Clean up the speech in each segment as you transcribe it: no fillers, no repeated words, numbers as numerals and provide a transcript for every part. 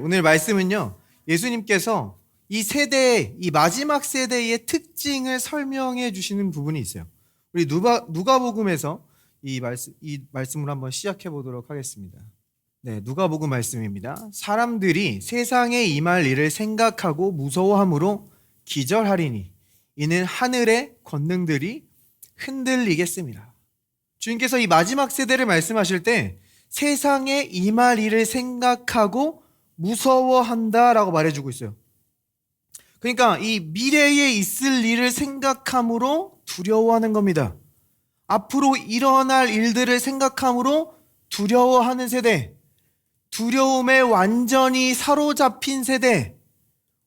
오늘 말씀은요, 예수님께서 이 세대, 이 마지막 세대의 특징을 설명해 주시는 부분이 있어요. 우리 누가복음에서 이 말씀을 한번 시작해 보도록 하겠습니다. 네, 누가복음 말씀입니다. 사람들이 세상에 임할 일을 생각하고 무서워함으로 기절하리니 이는 하늘의 권능들이 흔들리겠습니다. 주님께서 이 마지막 세대를 말씀하실 때 세상에 임할 일을 생각하고 무서워한다라고 말해주고 있어요. 그러니까 이 미래에 있을 일을 생각함으로 두려워하는 겁니다. 앞으로 일어날 일들을 생각함으로 두려워하는 세대, 두려움에 완전히 사로잡힌 세대,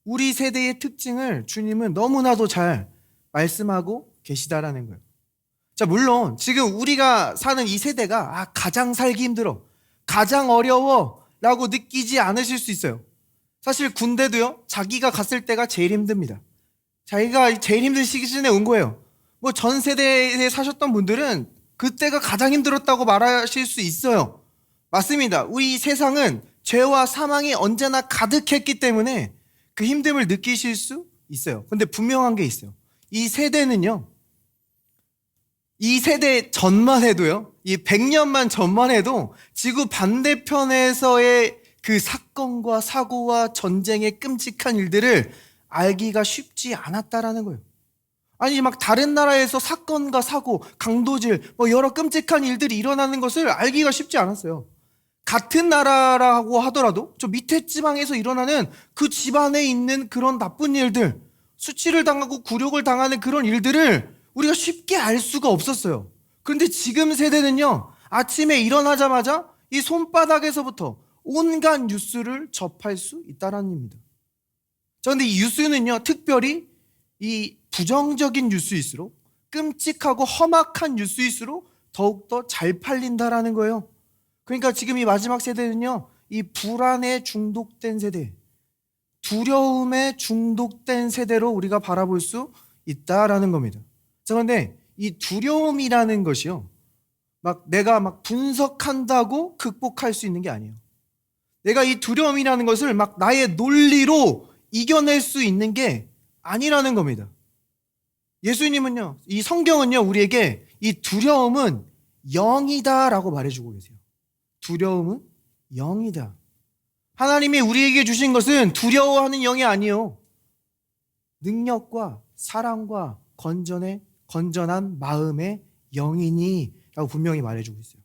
우리 세대의 특징을 주님은 너무나도 잘 말씀하고 계시다라는 거예요. 자, 물론 지금 우리가 사는 이 세대가 가장 살기 힘들어, 가장 어려워 라고 느끼지 않으실 수 있어요. 사실 군대도요, 자기가 갔을 때가 제일 힘듭니다. 자기가 제일 힘든 시즌에 온 거예요. 뭐 전 세대에 사셨던 분들은 그때가 가장 힘들었다고 말하실 수 있어요. 맞습니다. 우리 세상은 죄와 사망이 언제나 가득했기 때문에 그 힘듦을 느끼실 수 있어요. 근데 분명한 게 있어요. 이 세대는요, 이 세대 전만 해도요, 이 100년만 전만 해도 지구 반대편에서의 그 사건과 사고와 전쟁의 끔찍한 일들을 알기가 쉽지 않았다라는 거예요. 아니, 막 다른 나라에서 사건과 사고, 강도질, 뭐 여러 끔찍한 일들이 일어나는 것을 알기가 쉽지 않았어요. 같은 나라라고 하더라도 저 밑에 지방에서 일어나는 그 집안에 있는 그런 나쁜 일들, 수치를 당하고 굴욕을 당하는 그런 일들을 우리가 쉽게 알 수가 없었어요. 그런데 지금 세대는요, 아침에 일어나자마자 이 손바닥에서부터 온갖 뉴스를 접할 수 있다는 겁니다. 그런데 이 뉴스는요, 특별히 이 부정적인 뉴스일수록, 끔찍하고 험악한 뉴스일수록 더욱더 잘 팔린다라는 거예요. 그러니까 지금 이 마지막 세대는요, 이 불안에 중독된 세대, 두려움에 중독된 세대로 우리가 바라볼 수 있다라는 겁니다. 자, 그런데 이 두려움이라는 것이요, 내가 분석한다고 극복할 수 있는 게 아니에요. 내가 이 두려움이라는 것을 나의 논리로 이겨낼 수 있는 게 아니라는 겁니다. 예수님은요, 이 성경은요, 우리에게 이 두려움은 영이다라고 말해주고 계세요. 두려움은 영이다. 하나님이 우리에게 주신 것은 두려워하는 영이 아니에요. 능력과 사랑과 건전한 마음의 영이니 라고 분명히 말해주고 있어요.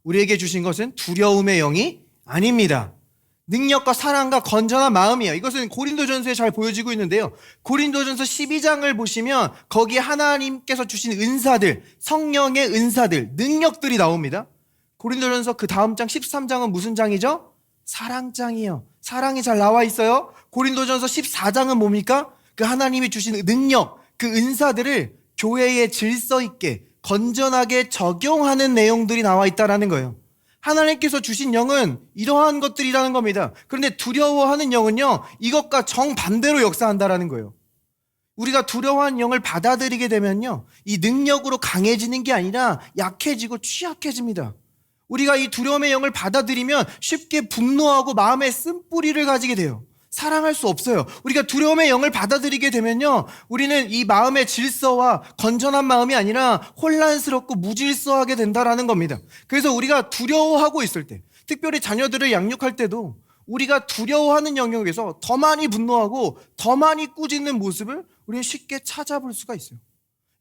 우리에게 주신 것은 두려움의 영이 아닙니다. 능력과 사랑과 건전한 마음이에요. 이것은 고린도전서에 잘 보여지고 있는데요, 고린도전서 12장을 보시면 거기에 하나님께서 주신 은사들, 성령의 은사들, 능력들이 나옵니다. 고린도전서 그 다음 장 13장은 무슨 장이죠? 사랑장이에요. 사랑이 잘 나와 있어요. 고린도전서 14장은 뭡니까? 그 하나님이 주신 능력, 그 은사들을 교회에 질서 있게 건전하게 적용하는 내용들이 나와 있다라는 거예요. 하나님께서 주신 영은 이러한 것들이라는 겁니다. 그런데 두려워하는 영은요, 이것과 정반대로 역사한다라는 거예요. 우리가 두려워하는 영을 받아들이게 되면요, 이 능력으로 강해지는 게 아니라 약해지고 취약해집니다. 우리가 이 두려움의 영을 받아들이면 쉽게 분노하고 마음의 쓴뿌리를 가지게 돼요. 사랑할 수 없어요. 우리가 두려움의 영을 받아들이게 되면요, 우리는 이 마음의 질서와 건전한 마음이 아니라 혼란스럽고 무질서하게 된다라는 겁니다. 그래서 우리가 두려워하고 있을 때, 특별히 자녀들을 양육할 때도 우리가 두려워하는 영역에서 더 많이 분노하고 더 많이 꾸짖는 모습을 우리는 쉽게 찾아볼 수가 있어요.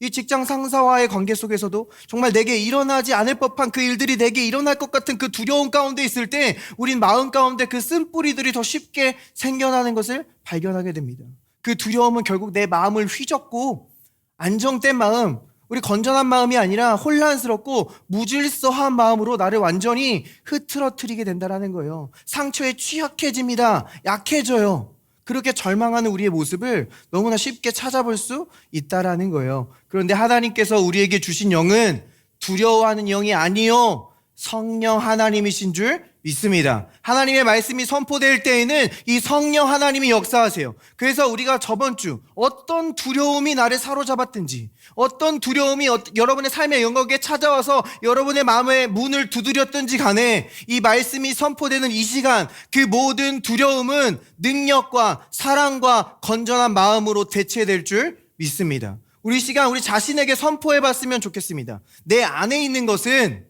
이 직장 상사와의 관계 속에서도 정말 내게 일어나지 않을 법한 그 일들이 내게 일어날 것 같은 그 두려움 가운데 있을 때 우린 마음 가운데 그 쓴뿌리들이 더 쉽게 생겨나는 것을 발견하게 됩니다. 그 두려움은 결국 내 마음을 휘젓고 안정된 마음, 우리 건전한 마음이 아니라 혼란스럽고 무질서한 마음으로 나를 완전히 흐트러뜨리게 된다는 거예요. 상처에 취약해집니다. 약해져요. 그렇게 절망하는 우리의 모습을 너무나 쉽게 찾아볼 수 있다라는 거예요. 그런데 하나님께서 우리에게 주신 영은 두려워하는 영이 아니요, 성령 하나님이신 줄 믿습니다. 하나님의 말씀이 선포될 때에는 이 성령 하나님이 역사하세요. 그래서 우리가 저번 주 어떤 두려움이 나를 사로잡았든지, 어떤 두려움이 여러분의 삶의 영역에 찾아와서 여러분의 마음의 문을 두드렸든지 간에 이 말씀이 선포되는 이 시간, 그 모든 두려움은 능력과 사랑과 건전한 마음으로 대체될 줄 믿습니다. 우리 시간 우리 자신에게 선포해 봤으면 좋겠습니다. 내 안에 있는 것은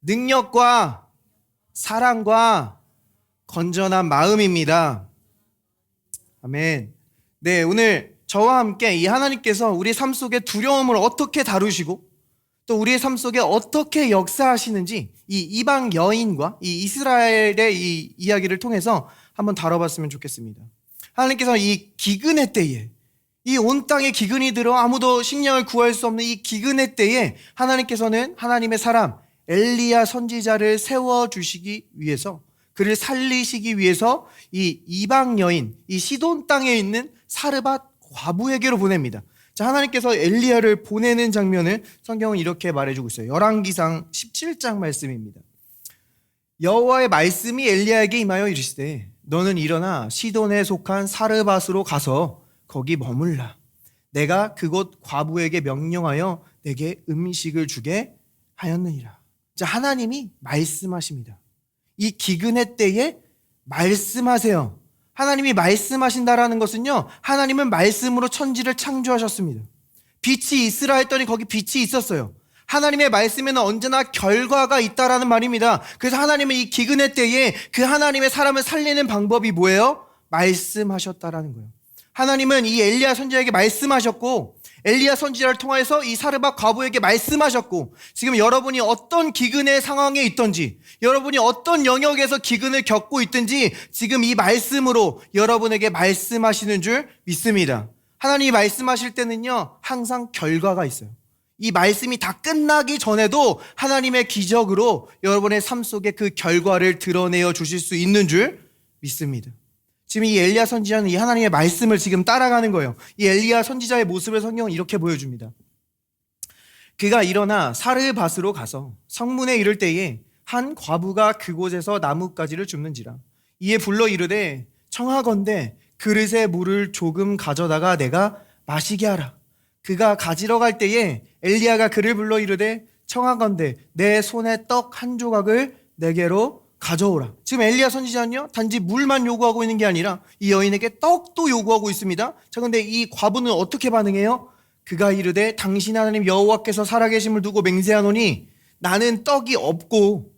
능력과 사랑과 건전한 마음입니다. 아멘. 네, 오늘 저와 함께 이 하나님께서 우리 삶 속에 두려움을 어떻게 다루시고 또 우리의 삶 속에 어떻게 역사하시는지 이 이방 여인과 이 이스라엘의 이 이야기를 통해서 한번 다뤄봤으면 좋겠습니다. 하나님께서 이 기근의 때에, 이 온 땅에 기근이 들어 아무도 식량을 구할 수 없는 이 기근의 때에 하나님께서는 하나님의 사람 엘리야 선지자를 세워주시기 위해서, 그를 살리시기 위해서 이 이방 여인, 이 시돈 땅에 있는 사르밧 과부에게로 보냅니다. 자, 하나님께서 엘리야를 보내는 장면을 성경은 이렇게 말해주고 있어요. 열왕기상 17장 말씀입니다. 여호와의 말씀이 엘리야에게 임하여 이르시되 너는 일어나 시돈에 속한 사르밧으로 가서 거기 머물라. 내가 그곳 과부에게 명령하여 내게 음식을 주게 하였느니라. 자, 하나님이 말씀하십니다. 이 기근의 때에 말씀하세요. 하나님이 말씀하신다라는 것은요, 하나님은 말씀으로 천지를 창조하셨습니다. 빛이 있으라 했더니 거기 빛이 있었어요. 하나님의 말씀에는 언제나 결과가 있다라는 말입니다. 그래서 하나님은 이 기근의 때에 그 하나님의 사람을 살리는 방법이 뭐예요? 말씀하셨다라는 거예요. 하나님은 이 엘리야 선지자에게 말씀하셨고, 엘리야 선지자를 통해서 이 사르밧 과부에게 말씀하셨고, 지금 여러분이 어떤 기근의 상황에 있든지, 여러분이 어떤 영역에서 기근을 겪고 있든지 지금 이 말씀으로 여러분에게 말씀하시는 줄 믿습니다. 하나님이 말씀하실 때는요, 항상 결과가 있어요. 이 말씀이 다 끝나기 전에도 하나님의 기적으로 여러분의 삶 속에 그 결과를 드러내어 주실 수 있는 줄 믿습니다. 지금 이 엘리야 선지자는 이 하나님의 말씀을 지금 따라가는 거예요. 이 엘리야 선지자의 모습을 성경은 이렇게 보여줍니다. 그가 일어나 사르밧으로 가서 성문에 이를 때에 한 과부가 그곳에서 나뭇가지를 줍는지라. 이에 불러 이르되 청하건대 그릇에 물을 조금 가져다가 내가 마시게 하라. 그가 가지러 갈 때에 엘리야가 그를 불러 이르되 청하건대 내 손에 떡 한 조각을 내게로 가져오라. 지금 엘리야 선지자는요, 단지 물만 요구하고 있는 게 아니라 이 여인에게 떡도 요구하고 있습니다. 자, 근데 이 과부는 어떻게 반응해요? 그가 이르되 당신 하나님 여호와께서 살아계심을 두고 맹세하노니 나는 떡이 없고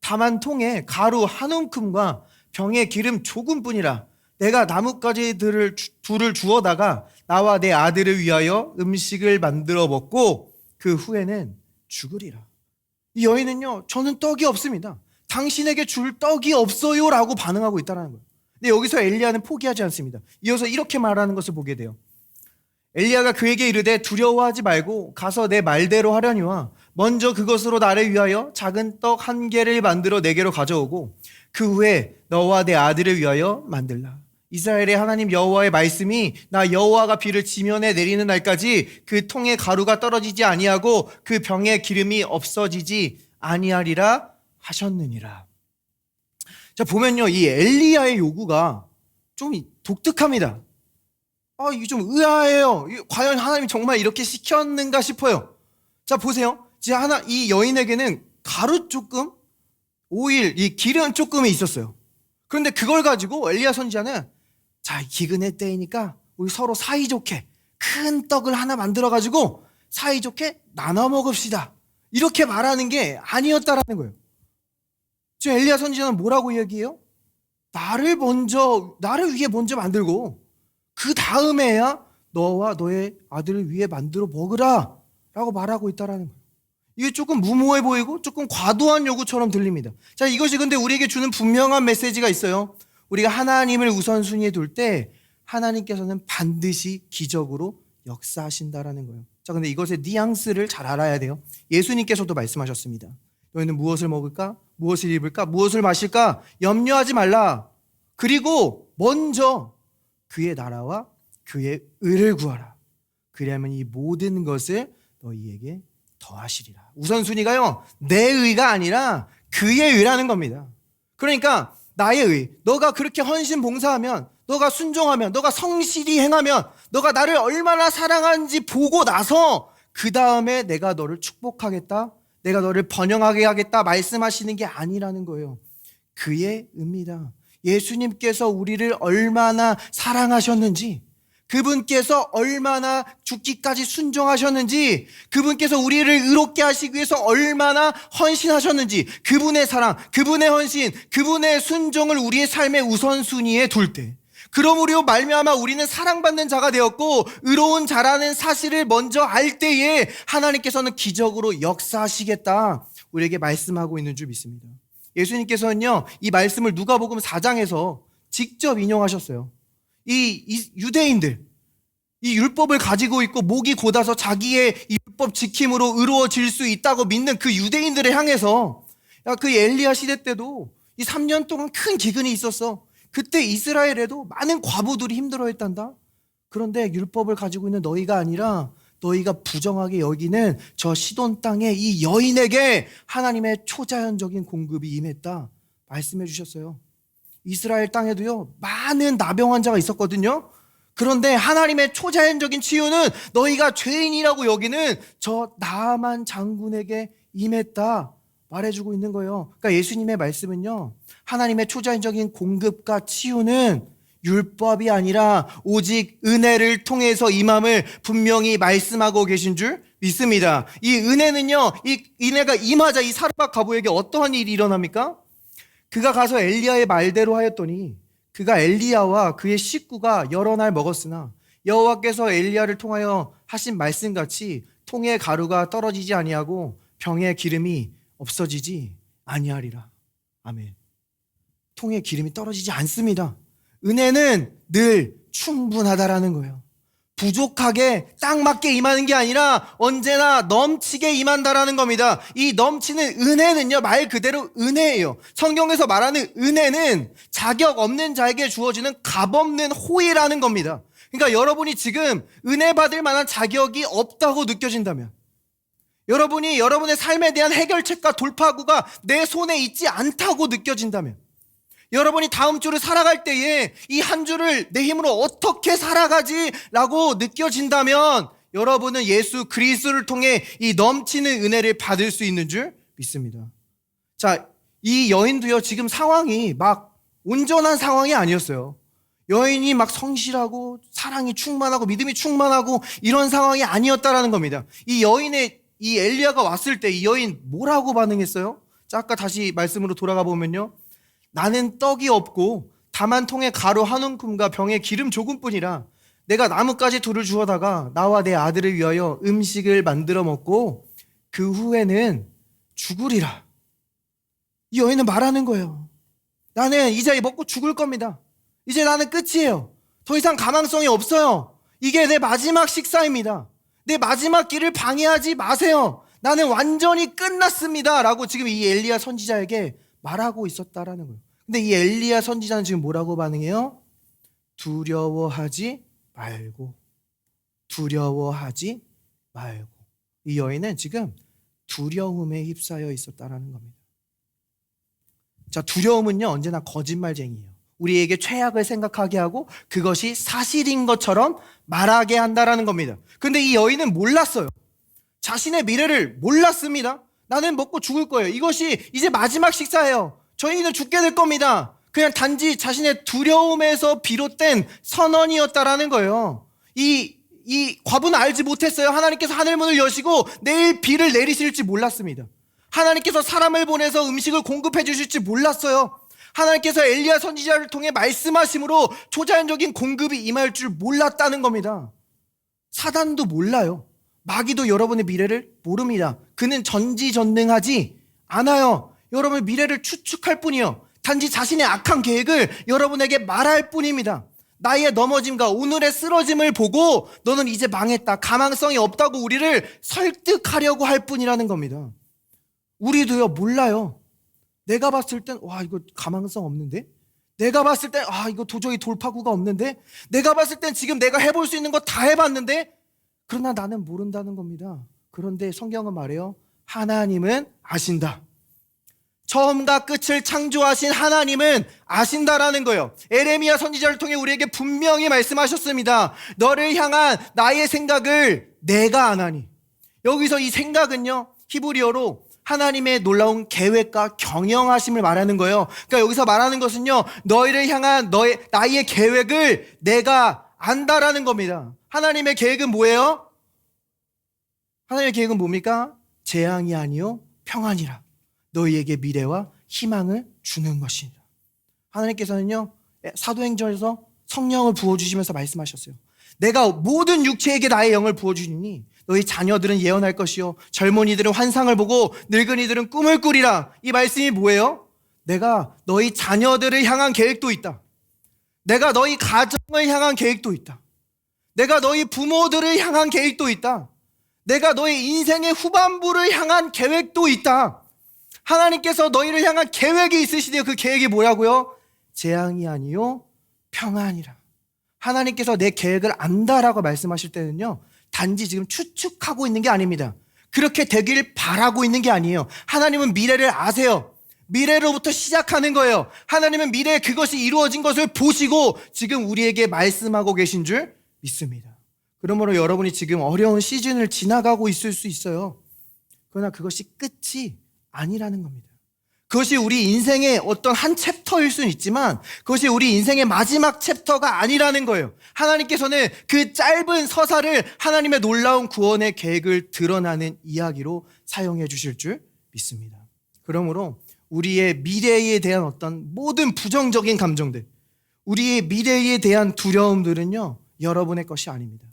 다만 통에 가루 한 움큼과 병에 기름 조금뿐이라. 내가 나뭇가지들을 둘을 주어다가 나와 내 아들을 위하여 음식을 만들어 먹고 그 후에는 죽으리라. 이 여인은요, 저는 떡이 없습니다. 당신에게 줄 떡이 없어요 라고 반응하고 있다는 거예요. 근데 여기서 엘리야는 포기하지 않습니다. 이어서 이렇게 말하는 것을 보게 돼요. 엘리야가 그에게 이르되 두려워하지 말고 가서 내 말대로 하려니와 먼저 그것으로 나를 위하여 작은 떡 한 개를 만들어 내게로 가져오고 그 후에 너와 내 아들을 위하여 만들라. 이스라엘의 하나님 여호와의 말씀이 나 여호와가 비를 지면에 내리는 날까지 그 통에 가루가 떨어지지 아니하고 그 병에 기름이 없어지지 아니하리라 하셨느니라. 자, 보면요, 이 엘리야의 요구가 좀 독특합니다. 이게 좀 의아해요. 과연 하나님이 정말 이렇게 시켰는가 싶어요. 자, 보세요. 이 여인에게는 가루 조금, 오일, 이 기름 조금이 있었어요. 그런데 그걸 가지고 엘리야 선지자는 자, 기근의 때이니까 우리 서로 사이좋게 큰 떡을 하나 만들어가지고 사이좋게 나눠 먹읍시다. 이렇게 말하는 게 아니었다라는 거예요. 지금 엘리야 선지자는 뭐라고 얘기해요? 나를 위해 먼저 만들고 그 다음에야 너와 너의 아들을 위해 만들어 먹으라 라고 말하고 있다라는 거예요. 이게 조금 무모해 보이고 조금 과도한 요구처럼 들립니다. 자, 이것이 근데 우리에게 주는 분명한 메시지가 있어요. 우리가 하나님을 우선순위에 둘 때 하나님께서는 반드시 기적으로 역사하신다라는 거예요. 자, 근데 이것의 뉘앙스를 잘 알아야 돼요. 예수님께서도 말씀하셨습니다. 너희는 무엇을 먹을까? 무엇을 입을까? 무엇을 마실까? 염려하지 말라. 그리고 먼저 그의 나라와 그의 의를 구하라. 그리하면 이 모든 것을 너희에게 더하시리라. 우선순위가요, 내 의가 아니라 그의 의라는 겁니다. 그러니까 나의 의, 너가 그렇게 헌신 봉사하면, 너가 순종하면, 너가 성실히 행하면, 너가 나를 얼마나 사랑하는지 보고 나서 그 다음에 내가 너를 축복하겠다, 내가 너를 번영하게 하겠다 말씀하시는 게 아니라는 거예요. 그의 의입니다. 예수님께서 우리를 얼마나 사랑하셨는지, 그분께서 얼마나 죽기까지 순종하셨는지, 그분께서 우리를 의롭게 하시기 위해서 얼마나 헌신하셨는지, 그분의 사랑, 그분의 헌신, 그분의 순종을 우리의 삶의 우선순위에 둘 때, 그러므로 말미암아 우리는 사랑받는 자가 되었고 의로운 자라는 사실을 먼저 알 때에 하나님께서는 기적으로 역사하시겠다 우리에게 말씀하고 있는 줄 믿습니다. 예수님께서는요, 이 말씀을 누가복음 4장에서 직접 인용하셨어요. 이 유대인들, 이 율법을 가지고 있고 목이 곧아서 자기의 율법 지킴으로 의로워질 수 있다고 믿는 그 유대인들을 향해서, 야, 그 엘리야 시대 때도 이 3년 동안 큰 기근이 있었어. 그때 이스라엘에도 많은 과부들이 힘들어했단다. 그런데 율법을 가지고 있는 너희가 아니라 너희가 부정하게 여기는 저 시돈 땅의 이 여인에게 하나님의 초자연적인 공급이 임했다 말씀해 주셨어요. 이스라엘 땅에도요, 많은 나병 환자가 있었거든요. 그런데 하나님의 초자연적인 치유는 너희가 죄인이라고 여기는 저 나아만 장군에게 임했다 말해주고 있는 거예요. 그러니까 예수님의 말씀은요, 하나님의 초자연적인 공급과 치유는 율법이 아니라 오직 은혜를 통해서 임함을 분명히 말씀하고 계신 줄 믿습니다. 이 은혜는요, 이 은혜가 임하자 이 사르밧 과부에게 어떠한 일이 일어납니까? 그가 가서 엘리야의 말대로 하였더니 그가 엘리야와 그의 식구가 여러 날 먹었으나 여호와께서 엘리야를 통하여 하신 말씀같이 통의 가루가 떨어지지 아니하고 병의 기름이 없어지지 아니하리라. 아멘. 통의 기름이 떨어지지 않습니다. 은혜는 늘 충분하다라는 거예요. 부족하게 딱 맞게 임하는 게 아니라 언제나 넘치게 임한다라는 겁니다. 이 넘치는 은혜는요, 말 그대로 은혜예요. 성경에서 말하는 은혜는 자격 없는 자에게 주어지는 값없는 호의라는 겁니다. 그러니까 여러분이 지금 은혜 받을 만한 자격이 없다고 느껴진다면, 여러분이 여러분의 삶에 대한 해결책과 돌파구가 내 손에 있지 않다고 느껴진다면, 여러분이 다음 주를 살아갈 때에 이 한 주를 내 힘으로 어떻게 살아가지라고 느껴진다면 여러분은 예수 그리스도를 통해 이 넘치는 은혜를 받을 수 있는 줄 믿습니다. 자, 이 여인도요, 지금 상황이 막 온전한 상황이 아니었어요. 여인이 막 성실하고 사랑이 충만하고 믿음이 충만하고 이런 상황이 아니었다라는 겁니다. 이 여인의 이 엘리야가 왔을 때 이 여인 뭐라고 반응했어요? 자, 아까 다시 말씀으로 돌아가 보면요, 나는 떡이 없고 다만 통에 가루 한 움큼과 병에 기름 조금뿐이라 내가 나뭇가지 둘을 주워다가 나와 내 아들을 위하여 음식을 만들어 먹고 그 후에는 죽으리라. 이 여인은 말하는 거예요. 나는 이제 먹고 죽을 겁니다. 이제 나는 끝이에요. 더 이상 가망성이 없어요. 이게 내 마지막 식사입니다. 내 마지막 길을 방해하지 마세요. 나는 완전히 끝났습니다 라고 지금 이 엘리야 선지자에게 말하고 있었다라는 거예요. 근데 이 엘리야 선지자는 지금 뭐라고 반응해요? 두려워하지 말고, 두려워하지 말고. 이 여인은 지금 두려움에 휩싸여 있었다라는 겁니다. 자, 두려움은요, 언제나 거짓말쟁이에요. 우리에게 최악을 생각하게 하고 그것이 사실인 것처럼 말하게 한다라는 겁니다. 근데 이 여인은 몰랐어요. 자신의 미래를 몰랐습니다. 나는 먹고 죽을 거예요. 이것이 이제 마지막 식사예요. 저희는 죽게 될 겁니다. 그냥 단지 자신의 두려움에서 비롯된 선언이었다라는 거예요. 이 과부는 알지 못했어요. 하나님께서 하늘문을 여시고 내일 비를 내리실지 몰랐습니다. 하나님께서 사람을 보내서 음식을 공급해 주실지 몰랐어요. 하나님께서 엘리야 선지자를 통해 말씀하심으로 초자연적인 공급이 임할 줄 몰랐다는 겁니다. 사단도 몰라요. 마귀도 여러분의 미래를 모릅니다. 그는 전지전능하지 않아요. 여러분의 미래를 추측할 뿐이요, 단지 자신의 악한 계획을 여러분에게 말할 뿐입니다. 나의 넘어짐과 오늘의 쓰러짐을 보고 너는 이제 망했다, 가망성이 없다고 우리를 설득하려고 할 뿐이라는 겁니다. 우리도요, 몰라요. 내가 봤을 땐 와, 이거 가망성 없는데? 내가 봤을 땐 이거 도저히 돌파구가 없는데? 내가 봤을 땐 지금 내가 해볼 수 있는 거 다 해봤는데? 그러나 나는 모른다는 겁니다. 그런데 성경은 말해요. 하나님은 아신다. 처음과 끝을 창조하신 하나님은 아신다라는 거예요. 에레미야 선지자를 통해 우리에게 분명히 말씀하셨습니다. 너를 향한 나의 생각을 내가 아나니. 여기서 이 생각은요, 히브리어로 하나님의 놀라운 계획과 경영하심을 말하는 거예요. 그러니까 여기서 말하는 것은요, 너희를 향한 나의 계획을 내가 안다라는 겁니다. 하나님의 계획은 뭐예요? 하나님의 계획은 뭡니까? 재앙이 아니요 평안이라. 너희에게 미래와 희망을 주는 것이니라. 하나님께서는요, 사도행전에서 성령을 부어주시면서 말씀하셨어요. 내가 모든 육체에게 나의 영을 부어주니 너희 자녀들은 예언할 것이요 젊은이들은 환상을 보고 늙은이들은 꿈을 꾸리라. 이 말씀이 뭐예요? 내가 너희 자녀들을 향한 계획도 있다. 내가 너희 가정을 향한 계획도 있다. 내가 너희 부모들을 향한 계획도 있다. 내가 너희 인생의 후반부를 향한 계획도 있다. 하나님께서 너희를 향한 계획이 있으시대요. 그 계획이 뭐라고요? 재앙이 아니요 평안이라. 하나님께서 내 계획을 안다라고 말씀하실 때는요, 단지 지금 추측하고 있는 게 아닙니다. 그렇게 되길 바라고 있는 게 아니에요. 하나님은 미래를 아세요. 미래로부터 시작하는 거예요. 하나님은 미래에 그것이 이루어진 것을 보시고 지금 우리에게 말씀하고 계신 줄 믿습니다. 그러므로 여러분이 지금 어려운 시즌을 지나가고 있을 수 있어요. 그러나 그것이 끝이 아니라는 겁니다. 그것이 우리 인생의 어떤 한 챕터일 수는 있지만 그것이 우리 인생의 마지막 챕터가 아니라는 거예요. 하나님께서는 그 짧은 서사를 하나님의 놀라운 구원의 계획을 드러나는 이야기로 사용해 주실 줄 믿습니다. 그러므로 우리의 미래에 대한 어떤 모든 부정적인 감정들, 우리의 미래에 대한 두려움들은요, 여러분의 것이 아닙니다.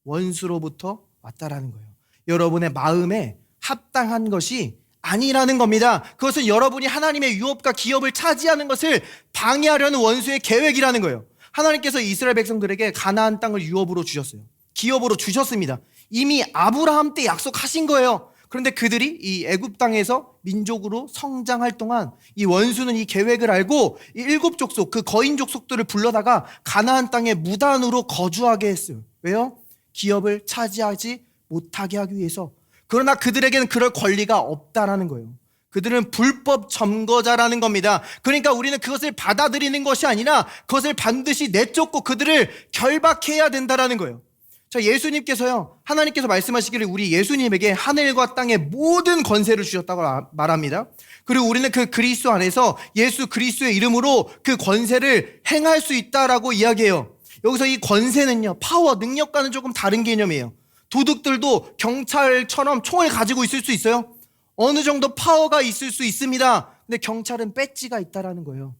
원수로부터 왔다라는 거예요. 여러분의 마음에 합당한 것이 아니라는 겁니다. 그것은 여러분이 하나님의 유업과 기업을 차지하는 것을 방해하려는 원수의 계획이라는 거예요. 하나님께서 이스라엘 백성들에게 가나안 땅을 유업으로 주셨어요. 기업으로 주셨습니다. 이미 아브라함 때 약속하신 거예요. 그런데 그들이 이 애굽 땅에서 민족으로 성장할 동안 이 원수는 이 계획을 알고 이 7 족속, 그 거인 족속들을 불러다가 가나안 땅에 무단으로 거주하게 했어요. 왜요? 기업을 차지하지 못하게 하기 위해서. 그러나 그들에게는 그럴 권리가 없다라는 거예요. 그들은 불법 점거자라는 겁니다. 그러니까 우리는 그것을 받아들이는 것이 아니라 그것을 반드시 내쫓고 그들을 결박해야 된다라는 거예요. 자, 예수님께서요, 하나님께서 말씀하시기를 우리 예수님에게 하늘과 땅의 모든 권세를 주셨다고 말합니다. 그리고 우리는 그 그리스도 안에서 예수 그리스도의 이름으로 그 권세를 행할 수 있다라고 이야기해요. 여기서 이 권세는요, 파워, 능력과는 조금 다른 개념이에요. 도둑들도 경찰처럼 총을 가지고 있을 수 있어요? 어느 정도 파워가 있을 수 있습니다. 근데 경찰은 배지가 있다라는 거예요.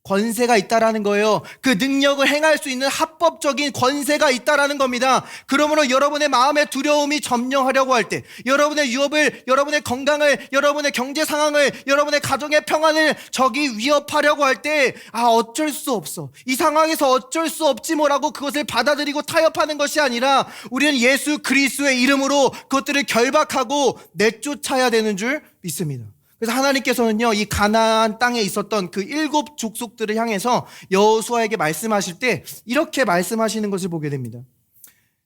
권세가 있다라는 거예요. 그 능력을 행할 수 있는 합법적인 권세가 있다라는 겁니다. 그러므로 여러분의 마음의 두려움이 점령하려고 할 때, 여러분의 유업을, 여러분의 건강을, 여러분의 경제 상황을, 여러분의 가정의 평안을 적이 위협하려고 할 때, 어쩔 수 없어. 이 상황에서 어쩔 수 없지 뭐라고 그것을 받아들이고 타협하는 것이 아니라 우리는 예수 그리스도의 이름으로 그것들을 결박하고 내쫓아야 되는 줄 믿습니다. 그래서 하나님께서는요, 이 가나안 땅에 있었던 그 7 족속들을 향해서 여호수아에게 말씀하실 때 이렇게 말씀하시는 것을 보게 됩니다.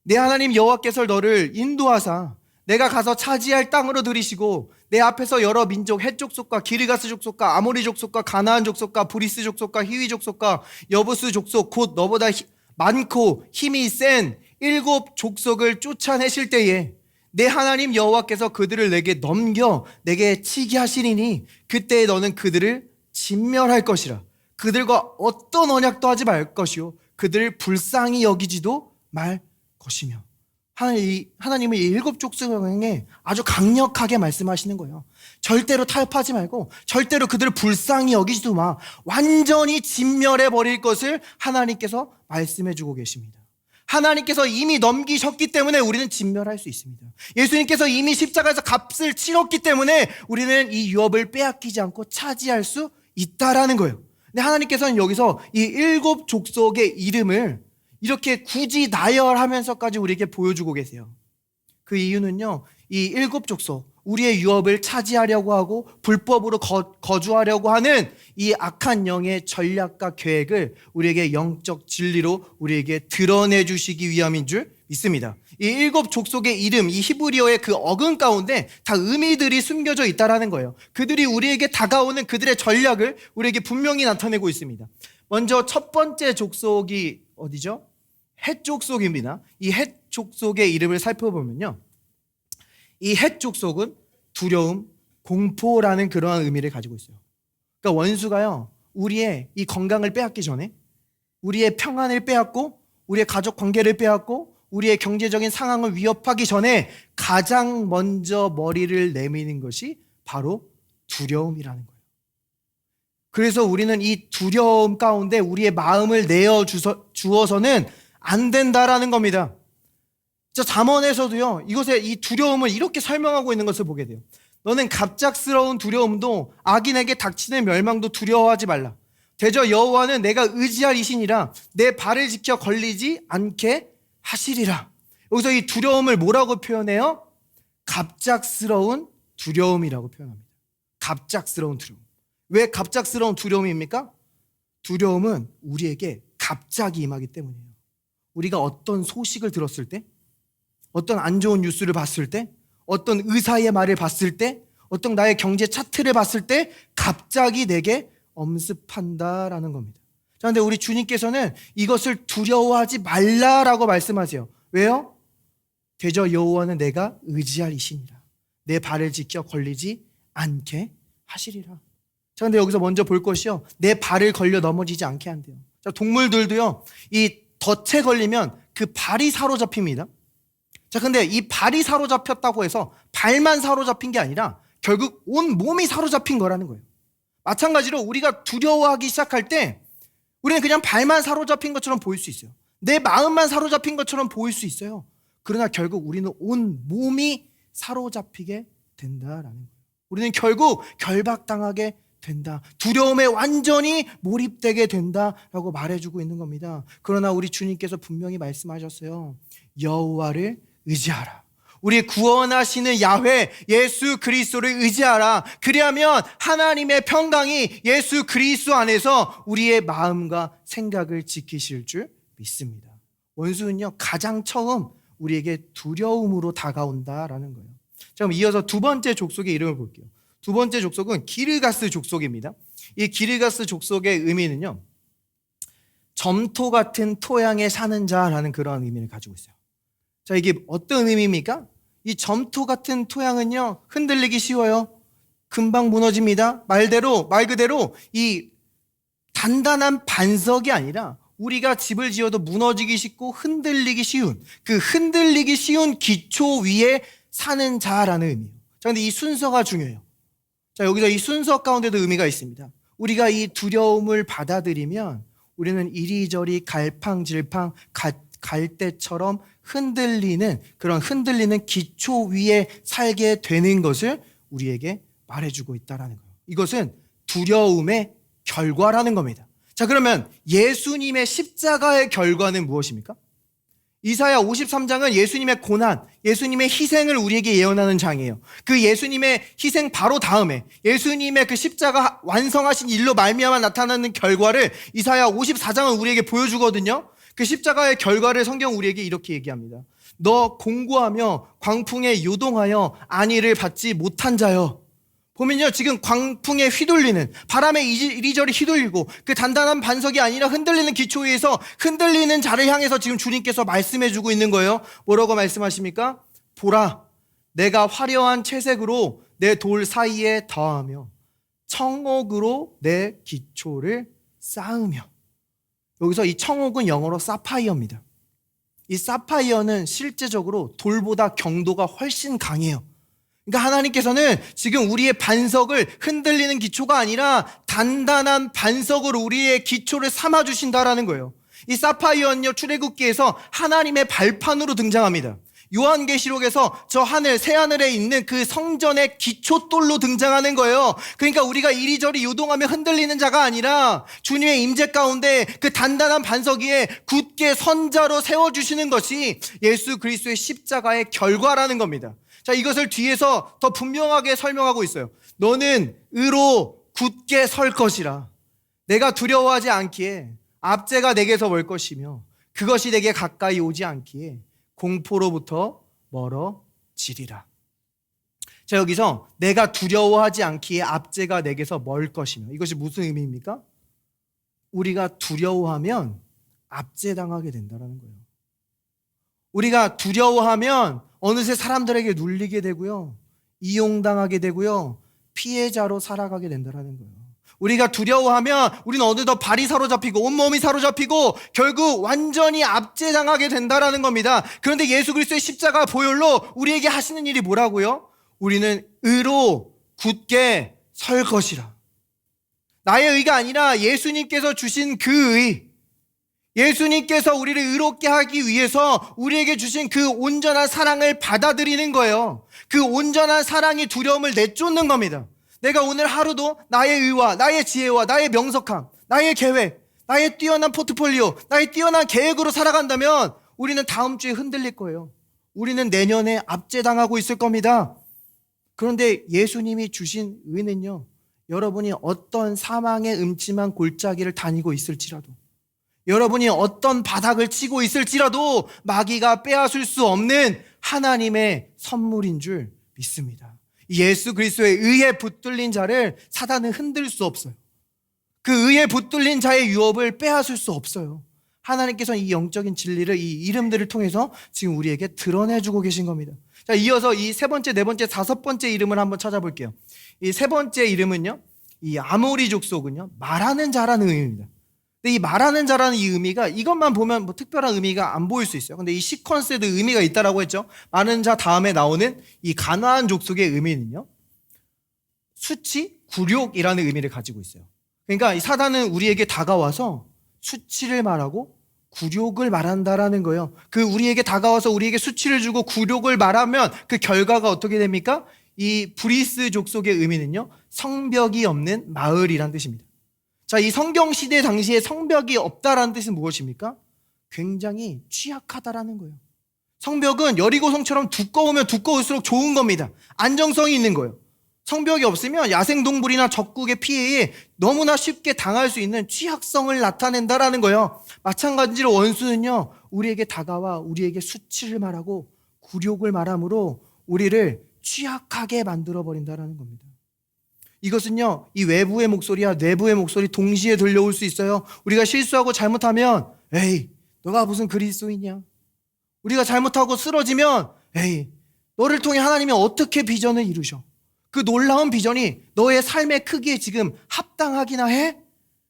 내 하나님 여호와께서 너를 인도하사 내가 가서 차지할 땅으로 들이시고 내 앞에서 여러 민족 헷 족속과 기르가스 족속과 아모리 족속과 가나안 족속과 브리스 족속과 히위 족속과 여부스 족속 곧 너보다 많고 힘이 센 7 족속을 쫓아내실 때에 내 하나님 여호와께서 그들을 내게 넘겨 내게 치게 하시리니 그때 너는 그들을 진멸할 것이라. 그들과 어떤 언약도 하지 말 것이요 그들을 불쌍히 여기지도 말 것이며. 하나님은 이 7 족속에 아주 강력하게 말씀하시는 거예요. 절대로 타협하지 말고 절대로 그들을 불쌍히 여기지도 마. 완전히 진멸해 버릴 것을 하나님께서 말씀해 주고 계십니다. 하나님께서 이미 넘기셨기 때문에 우리는 진멸할 수 있습니다. 예수님께서 이미 십자가에서 값을 치렀기 때문에 우리는 이 유업을 빼앗기지 않고 차지할 수 있다라는 거예요. 근데 하나님께서는 여기서 이 7 족속의 이름을 이렇게 굳이 나열하면서까지 우리에게 보여주고 계세요. 그 이유는요, 이 7 족속, 우리의 유업을 차지하려고 하고 불법으로 거주하려고 하는 이 악한 영의 전략과 계획을 우리에게 영적 진리로 우리에게 드러내 주시기 위함인 줄 있습니다. 이 7 족속의 이름, 이 히브리어의 그 어근 가운데 다 의미들이 숨겨져 있다라는 거예요. 그들이 우리에게 다가오는 그들의 전략을 우리에게 분명히 나타내고 있습니다. 먼저 첫 번째 족속이 어디죠? 헷 족속입니다. 이 헷 족속의 이름을 살펴보면요, 이 헷 족속은 두려움, 공포라는 그러한 의미를 가지고 있어요. 그러니까 원수가요, 우리의 이 건강을 빼앗기 전에, 우리의 평안을 빼앗고, 우리의 가족 관계를 빼앗고, 우리의 경제적인 상황을 위협하기 전에 가장 먼저 머리를 내미는 것이 바로 두려움이라는 거예요. 그래서 우리는 이 두려움 가운데 우리의 마음을 내어 주어서는 안 된다라는 겁니다. 잠언에서도요, 이것의 이 두려움을 이렇게 설명하고 있는 것을 보게 돼요. 너는 갑작스러운 두려움도 악인에게 닥치는 멸망도 두려워하지 말라. 대저 여호와는 내가 의지할 이신이라 내 발을 지켜 걸리지 않게 하시리라. 여기서 이 두려움을 뭐라고 표현해요? 갑작스러운 두려움이라고 표현합니다. 갑작스러운 두려움. 왜 갑작스러운 두려움입니까? 두려움은 우리에게 갑자기 임하기 때문이에요. 우리가 어떤 소식을 들었을 때, 어떤 안 좋은 뉴스를 봤을 때, 어떤 의사의 말을 봤을 때, 어떤 나의 경제 차트를 봤을 때 갑자기 내게 엄습한다라는 겁니다. 자, 근데 우리 주님께서는 이것을 두려워하지 말라라고 말씀하세요. 왜요? 대저 여호와는 내가 의지할 이신이라. 내 발을 지켜 걸리지 않게 하시리라. 자, 근데 여기서 먼저 볼 것이요, 내 발을 걸려 넘어지지 않게 한대요. 자, 동물들도요, 이 덫에 걸리면 그 발이 사로잡힙니다. 자, 근데 이 발이 사로잡혔다고 해서 발만 사로잡힌 게 아니라 결국 온 몸이 사로잡힌 거라는 거예요. 마찬가지로 우리가 두려워하기 시작할 때 우리는 그냥 발만 사로잡힌 것처럼 보일 수 있어요. 내 마음만 사로잡힌 것처럼 보일 수 있어요. 그러나 결국 우리는 온 몸이 사로잡히게 된다라는 거예요. 우리는 결국 결박당하게 된다. 두려움에 완전히 몰입되게 된다라고 말해주고 있는 겁니다. 그러나 우리 주님께서 분명히 말씀하셨어요. 여호와를 의지하라. 우리 구원하시는 야훼 예수 그리스도를 의지하라. 그리하면 하나님의 평강이 예수 그리스도 안에서 우리의 마음과 생각을 지키실 줄 믿습니다. 원수는요, 가장 처음 우리에게 두려움으로 다가온다라는 거예요. 자, 그럼 이어서 두 번째 족속의 이름을 볼게요. 두 번째 족속은 기르가스 족속입니다. 이 기르가스 족속의 의미는요, 점토 같은 토양에 사는 자라는 그런 의미를 가지고 있어요. 자, 이게 어떤 의미입니까? 이 점토 같은 토양은요, 흔들리기 쉬워요. 금방 무너집니다. 말 그대로 이 단단한 반석이 아니라 우리가 집을 지어도 무너지기 쉽고 흔들리기 쉬운, 그 흔들리기 쉬운 기초 위에 사는 자라는 의미예요. 자, 근데 이 순서가 중요해요. 자, 여기서 이 순서 가운데도 의미가 있습니다. 우리가 이 두려움을 받아들이면 우리는 이리저리 갈팡질팡 갈대처럼 흔들리는, 그런 흔들리는 기초 위에 살게 되는 것을 우리에게 말해주고 있다는 거예요. 이것은 두려움의 결과라는 겁니다. 자, 그러면 예수님의 십자가의 결과는 무엇입니까? 이사야 53장은 예수님의 고난, 예수님의 희생을 우리에게 예언하는 장이에요. 그 예수님의 희생 바로 다음에 예수님의 그 십자가 완성하신 일로 말미암아 나타나는 결과를 이사야 54장은 우리에게 보여주거든요. 그 십자가의 결과를 성경 우리에게 이렇게 얘기합니다. 너 공고하며 광풍에 요동하여 안위를 받지 못한 자여. 보면요, 지금 광풍에 휘둘리는, 바람에 이리저리 휘둘리고 그 단단한 반석이 아니라 흔들리는 기초 위에서 흔들리는 자를 향해서 지금 주님께서 말씀해주고 있는 거예요. 뭐라고 말씀하십니까? 보라, 내가 화려한 채색으로 내 돌 사이에 더하며 청옥으로 내 기초를 쌓으며. 여기서 이 청옥은 영어로 사파이어입니다. 이 사파이어는 실제적으로 돌보다 경도가 훨씬 강해요. 그러니까 하나님께서는 지금 우리의 반석을 흔들리는 기초가 아니라 단단한 반석으로 우리의 기초를 삼아주신다라는 거예요. 이 사파이어는요, 출애굽기에서 하나님의 발판으로 등장합니다. 요한계시록에서 저 하늘, 새하늘에 있는 그 성전의 기초돌로 등장하는 거예요. 그러니까 우리가 이리저리 요동하며 흔들리는 자가 아니라 주님의 임재 가운데 그 단단한 반석 위에 굳게 선자로 세워주시는 것이 예수 그리스도의 십자가의 결과라는 겁니다. 자, 이것을 뒤에서 더 분명하게 설명하고 있어요. 너는 의로 굳게 설 것이라. 내가 두려워하지 않기에 압제가 내게서 멀 것이며 그것이 내게 가까이 오지 않기에 공포로부터 멀어지리라. 자, 여기서 내가 두려워하지 않기에 압제가 내게서 멀 것이며, 이것이 무슨 의미입니까? 우리가 두려워하면 압제당하게 된다는 거예요. 우리가 두려워하면 어느새 사람들에게 눌리게 되고요, 이용당하게 되고요, 피해자로 살아가게 된다는 거예요. 우리가 두려워하면 우리는 어느덧 발이 사로잡히고 온몸이 사로잡히고 결국 완전히 압제당하게 된다는 겁니다. 그런데 예수 그리스도의 십자가 보혈로 우리에게 하시는 일이 뭐라고요? 우리는 의로 굳게 설 것이라. 나의 의가 아니라 예수님께서 주신 그 의, 예수님께서 우리를 의롭게 하기 위해서 우리에게 주신 그 온전한 사랑을 받아들이는 거예요. 그 온전한 사랑이 두려움을 내쫓는 겁니다. 내가 오늘 하루도 나의 의와 나의 지혜와 나의 명석함, 나의 계획, 나의 뛰어난 포트폴리오, 나의 뛰어난 계획으로 살아간다면 우리는 다음 주에 흔들릴 거예요. 우리는 내년에 압제당하고 있을 겁니다. 그런데 예수님이 주신 의는요, 여러분이 어떤 사망의 음침한 골짜기를 다니고 있을지라도, 여러분이 어떤 바닥을 치고 있을지라도 마귀가 빼앗을 수 없는 하나님의 선물인 줄 믿습니다. 예수 그리스도의 의에 붙들린 자를 사단은 흔들 수 없어요. 그 의에 붙들린 자의 유업을 빼앗을 수 없어요. 하나님께서 이 영적인 진리를 이 이름들을 통해서 지금 우리에게 드러내주고 계신 겁니다. 자, 이어서 이 세 번째, 네 번째, 다섯 번째 이름을 한번 찾아볼게요. 이 세 번째 이름은요, 이 아모리 족속은요, 말하는 자라는 의미입니다. 근데 이 말하는 자라는 이 의미가 이것만 보면 뭐 특별한 의미가 안 보일 수 있어요. 근데 이 시퀀스에도 의미가 있다라고 했죠. 많은 자 다음에 나오는 이 가나안 족속의 의미는요, 수치, 굴욕이라는 의미를 가지고 있어요. 그러니까 이 사단은 우리에게 다가와서 수치를 말하고 굴욕을 말한다라는 거예요. 그 우리에게 다가와서 우리에게 수치를 주고 굴욕을 말하면 그 결과가 어떻게 됩니까? 이 브리스 족속의 의미는요, 성벽이 없는 마을이란 뜻입니다. 자, 이 성경 시대 당시에 성벽이 없다라는 뜻은 무엇입니까? 굉장히 취약하다라는 거예요. 성벽은 여리고성처럼 두꺼우면 두꺼울수록 좋은 겁니다. 안정성이 있는 거예요. 성벽이 없으면 야생동물이나 적국의 피해에 너무나 쉽게 당할 수 있는 취약성을 나타낸다라는 거예요. 마찬가지로 원수는요, 우리에게 다가와 우리에게 수치를 말하고 굴욕을 말함으로 우리를 취약하게 만들어버린다라는 겁니다. 이것은요, 이 외부의 목소리와 내부의 목소리 동시에 들려올 수 있어요. 우리가 실수하고 잘못하면 에이, 너가 무슨 그리스도이냐? 우리가 잘못하고 쓰러지면 에이, 너를 통해 하나님이 어떻게 비전을 이루셔? 그 놀라운 비전이 너의 삶의 크기에 지금 합당하기나 해?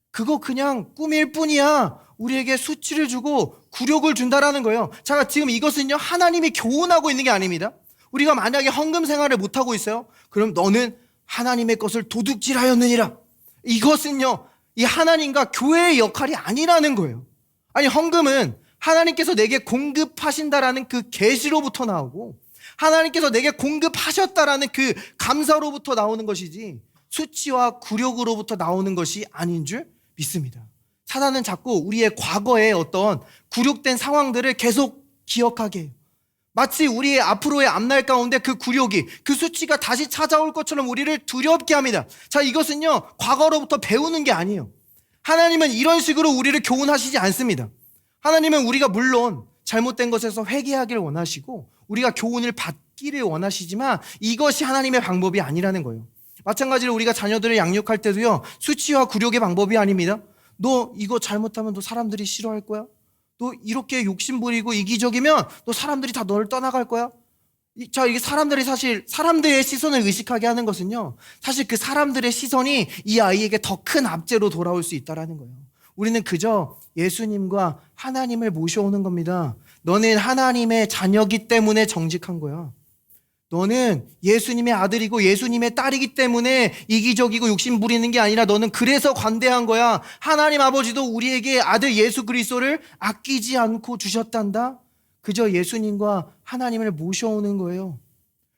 그거 그냥 꿈일 뿐이야. 우리에게 수치를 주고 굴욕을 준다라는 거예요. 자, 지금 이것은요, 하나님이 교훈하고 있는 게 아닙니다. 우리가 만약에 헌금 생활을 못하고 있어요, 그럼 너는 하나님의 것을 도둑질하였느니라. 이것은요, 이 하나님과 교회의 역할이 아니라는 거예요. 아니, 헌금은 하나님께서 내게 공급하신다라는 그 계시로부터 나오고 하나님께서 내게 공급하셨다라는 그 감사로부터 나오는 것이지 수치와 굴욕으로부터 나오는 것이 아닌 줄 믿습니다. 사단은 자꾸 우리의 과거의 어떤 굴욕된 상황들을 계속 기억하게 해요. 마치 우리의 앞으로의 앞날 가운데 그 굴욕이, 그 수치가 다시 찾아올 것처럼 우리를 두렵게 합니다. 자, 이것은요, 과거로부터 배우는 게 아니에요. 하나님은 이런 식으로 우리를 교훈하시지 않습니다. 하나님은 우리가 물론 잘못된 것에서 회개하기를 원하시고 우리가 교훈을 받기를 원하시지만 이것이 하나님의 방법이 아니라는 거예요. 마찬가지로 우리가 자녀들을 양육할 때도요, 수치와 굴욕의 방법이 아닙니다. 너 이거 잘못하면 너 사람들이 싫어할 거야? 너 이렇게 욕심부리고 이기적이면 너 사람들이 다 너를 떠나갈 거야? 자, 이게 사람들이 사실 사람들의 시선을 의식하게 하는 것은요, 사실 그 사람들의 시선이 이 아이에게 더 큰 압제로 돌아올 수 있다라는 거예요. 우리는 그저 예수님과 하나님을 모셔오는 겁니다. 너는 하나님의 자녀이기 때문에 정직한 거야. 너는 예수님의 아들이고 예수님의 딸이기 때문에 이기적이고 욕심 부리는 게 아니라 너는 그래서 관대한 거야. 하나님 아버지도 우리에게 아들 예수 그리스도를 아끼지 않고 주셨단다. 그저 예수님과 하나님을 모셔오는 거예요.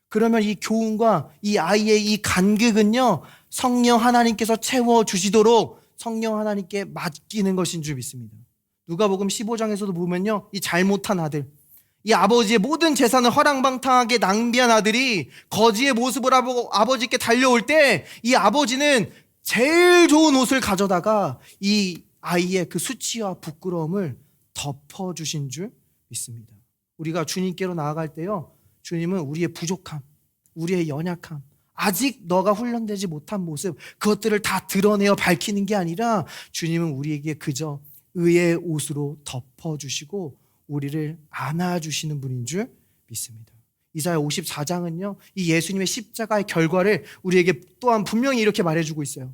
그러면 이 교훈과 이 아이의 이 간극은요, 성령 하나님께서 채워주시도록 성령 하나님께 맡기는 것인 줄 믿습니다. 누가복음 15장에서도 보면요, 이 잘못한 아들, 이 아버지의 모든 재산을 허랑방탕하게 낭비한 아들이 거지의 모습을 하고 아버지께 달려올 때 이 아버지는 제일 좋은 옷을 가져다가 이 아이의 그 수치와 부끄러움을 덮어주신 줄 믿습니다. 우리가 주님께로 나아갈 때요, 주님은 우리의 부족함, 우리의 연약함, 아직 너가 훈련되지 못한 모습, 그것들을 다 드러내어 밝히는 게 아니라 주님은 우리에게 그저 의의 옷으로 덮어주시고 우리를 안아주시는 분인 줄 믿습니다. 이사야 54장은요, 이 예수님의 십자가의 결과를 우리에게 또한 분명히 이렇게 말해주고 있어요.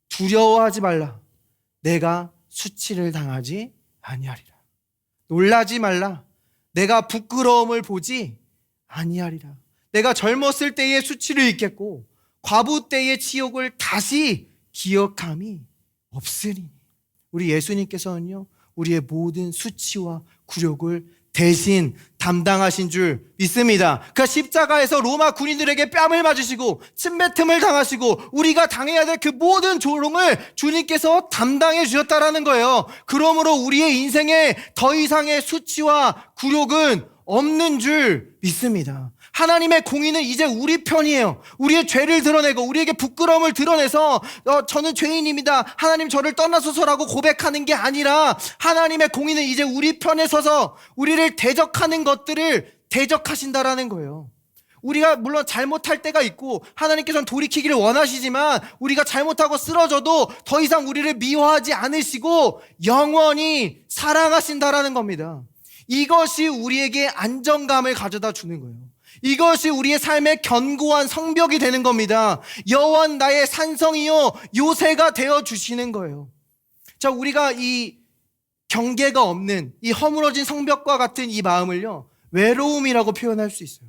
두려워하지 말라. 내가 수치를 당하지 아니하리라. 놀라지 말라. 내가 부끄러움을 보지 아니하리라. 내가 젊었을 때의 수치를 잊겠고 과부 때의 치욕을 다시 기억함이 없으니. 우리 예수님께서는요, 우리의 모든 수치와 굴욕을 대신 담당하신 줄 믿습니다. 그 십자가에서 로마 군인들에게 뺨을 맞으시고 침뱉음을 당하시고 우리가 당해야 될 그 모든 조롱을 주님께서 담당해 주셨다라는 거예요. 그러므로 우리의 인생에 더 이상의 수치와 굴욕은 없는 줄 믿습니다. 하나님의 공의는 이제 우리 편이에요. 우리의 죄를 드러내고 우리에게 부끄러움을 드러내서 저는 죄인입니다, 하나님 저를 떠나소서라고 고백하는 게 아니라 하나님의 공의는 이제 우리 편에 서서 우리를 대적하는 것들을 대적하신다라는 거예요. 우리가 물론 잘못할 때가 있고 하나님께서는 돌이키기를 원하시지만 우리가 잘못하고 쓰러져도 더 이상 우리를 미워하지 않으시고 영원히 사랑하신다라는 겁니다. 이것이 우리에게 안정감을 가져다 주는 거예요. 이것이 우리의 삶의 견고한 성벽이 되는 겁니다. 여호와는 나의 산성이요 요새가 되어 주시는 거예요. 자, 우리가 이 경계가 없는 이 허물어진 성벽과 같은 이 마음을요, 외로움이라고 표현할 수 있어요.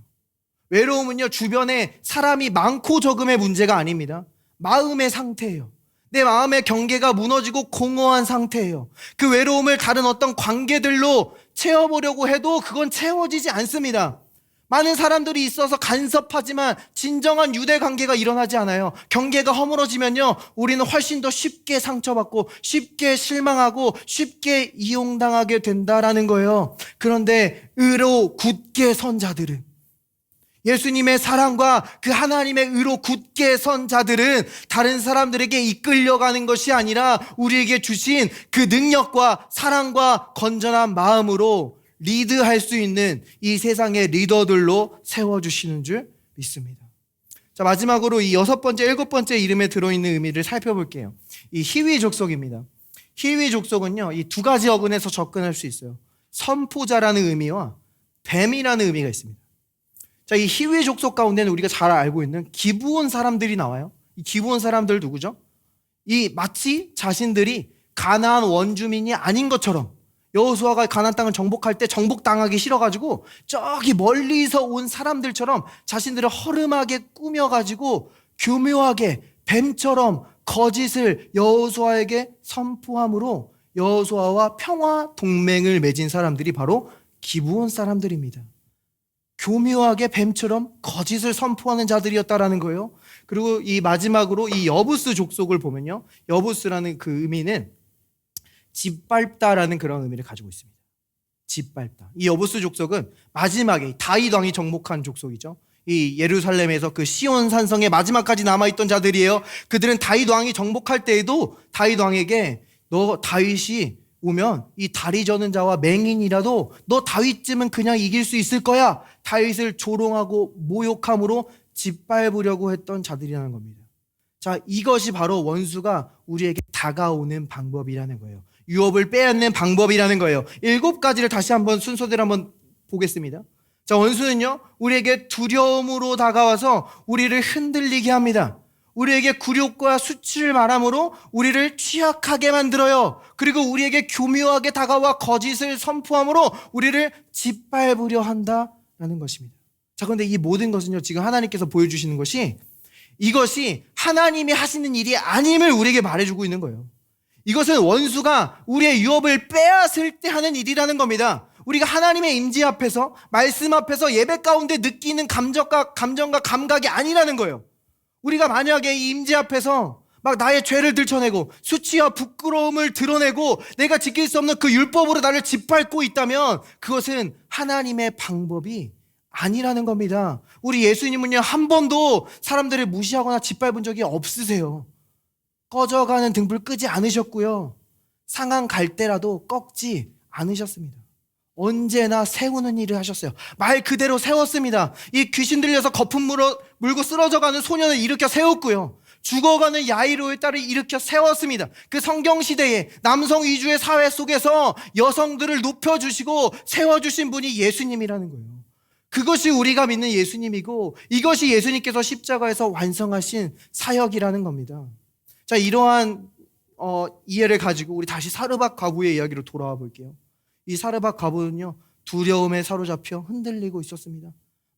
외로움은요, 주변에 사람이 많고 적음의 문제가 아닙니다. 마음의 상태예요. 내 마음의 경계가 무너지고 공허한 상태예요. 그 외로움을 다른 어떤 관계들로 채워보려고 해도 그건 채워지지 않습니다. 많은 사람들이 있어서 간섭하지만 진정한 유대 관계가 일어나지 않아요. 경계가 허물어지면요, 우리는 훨씬 더 쉽게 상처받고 쉽게 실망하고 쉽게 이용당하게 된다라는 거예요. 그런데 의로 굳게 선 자들은, 예수님의 사랑과 그 하나님의 의로 굳게 선 자들은 다른 사람들에게 이끌려가는 것이 아니라 우리에게 주신 그 능력과 사랑과 건전한 마음으로 리드할 수 있는 이 세상의 리더들로 세워주시는 줄 믿습니다. 자, 마지막으로 이 6번째, 7번째 이름에 들어있는 의미를 살펴볼게요. 이 히위 족속입니다. 히위 족속은요, 이 두 가지 어근에서 접근할 수 있어요. 선포자라는 의미와 뱀이라는 의미가 있습니다. 자, 이 히위 족속 가운데는 우리가 잘 알고 있는 기브온 사람들이 나와요. 이 기브온 사람들 누구죠? 이 마치 자신들이 가나안 원주민이 아닌 것처럼 여호수아가 가나안 땅을 정복할 때 정복당하기 싫어가지고 저기 멀리서 온 사람들처럼 자신들을 허름하게 꾸며가지고 교묘하게 뱀처럼 거짓을 여호수아에게 선포함으로 여호수아와 평화 동맹을 맺은 사람들이 바로 기브온 사람들입니다. 교묘하게 뱀처럼 거짓을 선포하는 자들이었다라는 거예요. 그리고 이 마지막으로 이 여부스 족속을 보면요, 여부스라는 그 의미는 짓밟다라는 그런 의미를 가지고 있습니다. 짓밟다. 이 여부스 족속은 마지막에 다윗 왕이 정복한 족속이죠. 이 예루살렘에서 그 시온 산성에 마지막까지 남아있던 자들이에요. 그들은 다윗 왕이 정복할 때에도 다윗 왕에게 너 다윗이 오면 이 다리 저는 자와 맹인이라도 너 다윗쯤은 그냥 이길 수 있을 거야, 다윗을 조롱하고 모욕함으로 짓밟으려고 했던 자들이라는 겁니다. 자, 이것이 바로 원수가 우리에게 다가오는 방법이라는 거예요. 유업을 빼앗는 방법이라는 거예요. 7가지를 다시 한번 순서대로 한번 보겠습니다. 자, 원수는요, 우리에게 두려움으로 다가와서 우리를 흔들리게 합니다. 우리에게 굴욕과 수치를 말함으로 우리를 취약하게 만들어요. 그리고 우리에게 교묘하게 다가와 거짓을 선포함으로 우리를 짓밟으려 한다라는 것입니다. 자, 그런데 이 모든 것은요, 지금 하나님께서 보여주시는 것이 이것이 하나님이 하시는 일이 아님을 우리에게 말해주고 있는 거예요. 이것은 원수가 우리의 유업을 빼앗을 때 하는 일이라는 겁니다. 우리가 하나님의 임재 앞에서, 말씀 앞에서 예배 가운데 느끼는 감정과 감각이 아니라는 거예요. 우리가 만약에 이 임재 앞에서 막 나의 죄를 들춰내고 수치와 부끄러움을 드러내고 내가 지킬 수 없는 그 율법으로 나를 짓밟고 있다면 그것은 하나님의 방법이 아니라는 겁니다. 우리 예수님은요, 한 번도 사람들을 무시하거나 짓밟은 적이 없으세요. 꺼져가는 등불 끄지 않으셨고요, 상한 갈대라도 꺾지 않으셨습니다. 언제나 세우는 일을 하셨어요. 말 그대로 세웠습니다. 이 귀신 들려서 거품 물고 쓰러져가는 소년을 일으켜 세웠고요. 죽어가는 야이로의 딸을 일으켜 세웠습니다. 그 성경시대에 남성 위주의 사회 속에서 여성들을 높여주시고 세워주신 분이 예수님이라는 거예요. 그것이 우리가 믿는 예수님이고 이것이 예수님께서 십자가에서 완성하신 사역이라는 겁니다. 자, 이러한 이해를 가지고 우리 다시 사르밧 과부의 이야기로 돌아와 볼게요. 이 사르밧 과부는요, 두려움에 사로잡혀 흔들리고 있었습니다.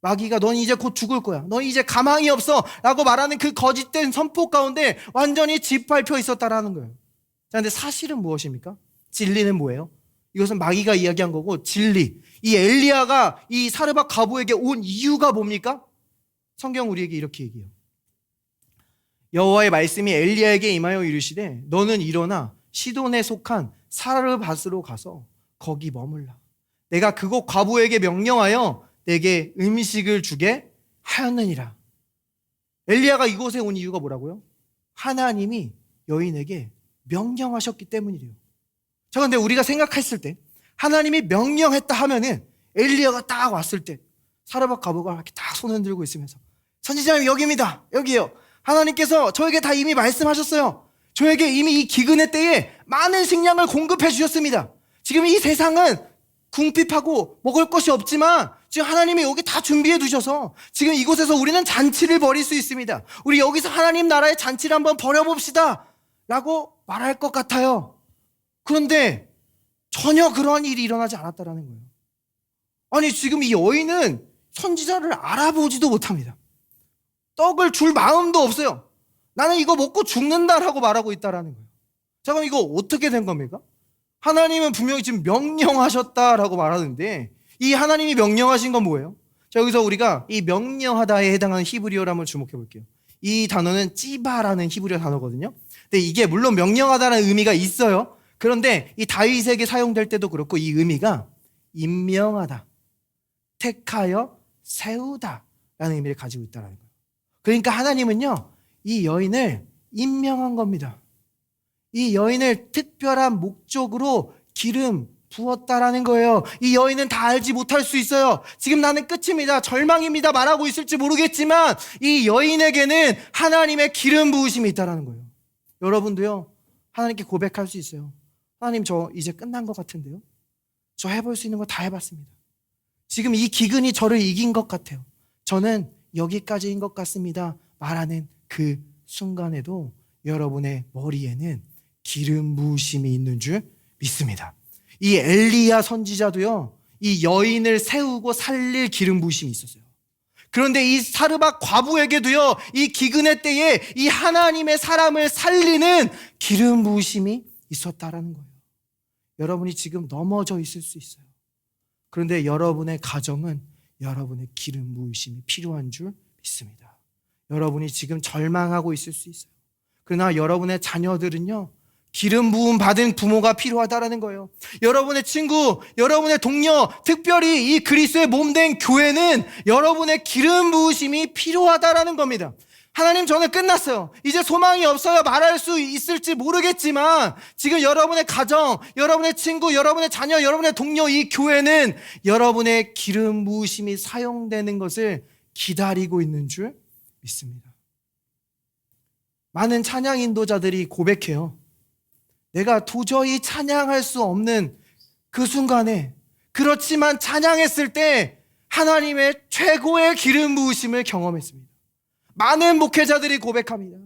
마귀가 넌 이제 곧 죽을 거야, 넌 이제 가망이 없어 라고 말하는 그 거짓된 선포 가운데 완전히 짓밟혀 있었다라는 거예요. 자, 근데 사실은 무엇입니까? 진리는 뭐예요? 이것은 마귀가 이야기한 거고, 진리, 이 엘리야가 이 사르밧 과부에게 온 이유가 뭡니까? 성경 우리에게 이렇게 얘기해요. 여호와의 말씀이 엘리야에게 임하여 이르시되 너는 일어나 시돈에 속한 사르밧으로 가서 거기 머물라. 내가 그곳 과부에게 명령하여 내게 음식을 주게 하였느니라. 엘리야가 이곳에 온 이유가 뭐라고요? 하나님이 여인에게 명령하셨기 때문이래요. 자, 근데 우리가 생각했을 때 하나님이 명령했다 하면은 엘리야가 딱 왔을 때 사르밧 과부가 이렇게 딱 손 흔들고 있으면서 선지자님 여기입니다. 여기요. 하나님께서 저에게 다 이미 말씀하셨어요. 저에게 이미 이 기근의 때에 많은 식량을 공급해 주셨습니다. 지금 이 세상은 궁핍하고 먹을 것이 없지만 지금 하나님이 여기 다 준비해 두셔서 지금 이곳에서 우리는 잔치를 벌일 수 있습니다. 우리 여기서 하나님 나라의 잔치를 한번 벌여봅시다 라고 말할 것 같아요. 그런데 전혀 그러한 일이 일어나지 않았다라는 거예요. 아니, 지금 이 여인은 선지자를 알아보지도 못합니다. 떡을 줄 마음도 없어요. 나는 이거 먹고 죽는다라고 말하고 있다라는 거예요. 자, 그럼 이거 어떻게 된 겁니까? 하나님은 분명히 지금 명령하셨다라고 말하는데 이 하나님이 명령하신 건 뭐예요? 자, 여기서 우리가 이 명령하다에 해당하는 히브리어를 한번 주목해 볼게요. 이 단어는 찌바라는 히브리어 단어거든요. 근데 이게 물론 명령하다는 의미가 있어요. 그런데 이 다윗에게 사용될 때도 그렇고 이 의미가 임명하다, 택하여 세우다 라는 의미를 가지고 있다는 거예요. 그러니까 하나님은요, 이 여인을 임명한 겁니다. 이 여인을 특별한 목적으로 기름 부었다라는 거예요. 이 여인은 다 알지 못할 수 있어요. 지금 나는 끝입니다, 절망입니다 말하고 있을지 모르겠지만 이 여인에게는 하나님의 기름 부으심이 있다라는 거예요. 여러분도요, 하나님께 고백할 수 있어요. 하나님, 저 이제 끝난 것 같은데요. 저 해볼 수 있는 거 다 해봤습니다. 지금 이 기근이 저를 이긴 것 같아요. 저는 여기까지인 것 같습니다 말하는 그 순간에도 여러분의 머리에는 기름 부으심이 있는 줄 믿습니다. 이 엘리야 선지자도요, 이 여인을 세우고 살릴 기름 부으심이 있었어요. 그런데 이 사르밧 과부에게도요, 이 기근의 때에 이 하나님의 사람을 살리는 기름 부으심이 있었다라는 거예요. 여러분이 지금 넘어져 있을 수 있어요. 그런데 여러분의 가정은 여러분의 기름 부으심이 필요한 줄 믿습니다. 여러분이 지금 절망하고 있을 수 있어요. 그러나 여러분의 자녀들은요, 기름 부음 받은 부모가 필요하다라는 거예요. 여러분의 친구, 여러분의 동료, 특별히 이 그리스도의 몸된 교회는 여러분의 기름 부으심이 필요하다라는 겁니다. 하나님, 저는 끝났어요. 이제 소망이 없어요 말할 수 있을지 모르겠지만 지금 여러분의 가정, 여러분의 친구, 여러분의 자녀, 여러분의 동료, 이 교회는 여러분의 기름 부으심이 사용되는 것을 기다리고 있는 줄 믿습니다. 많은 찬양 인도자들이 고백해요. 내가 도저히 찬양할 수 없는 그 순간에, 그렇지만 찬양했을 때 하나님의 최고의 기름 부으심을 경험했습니다. 많은 목회자들이 고백합니다.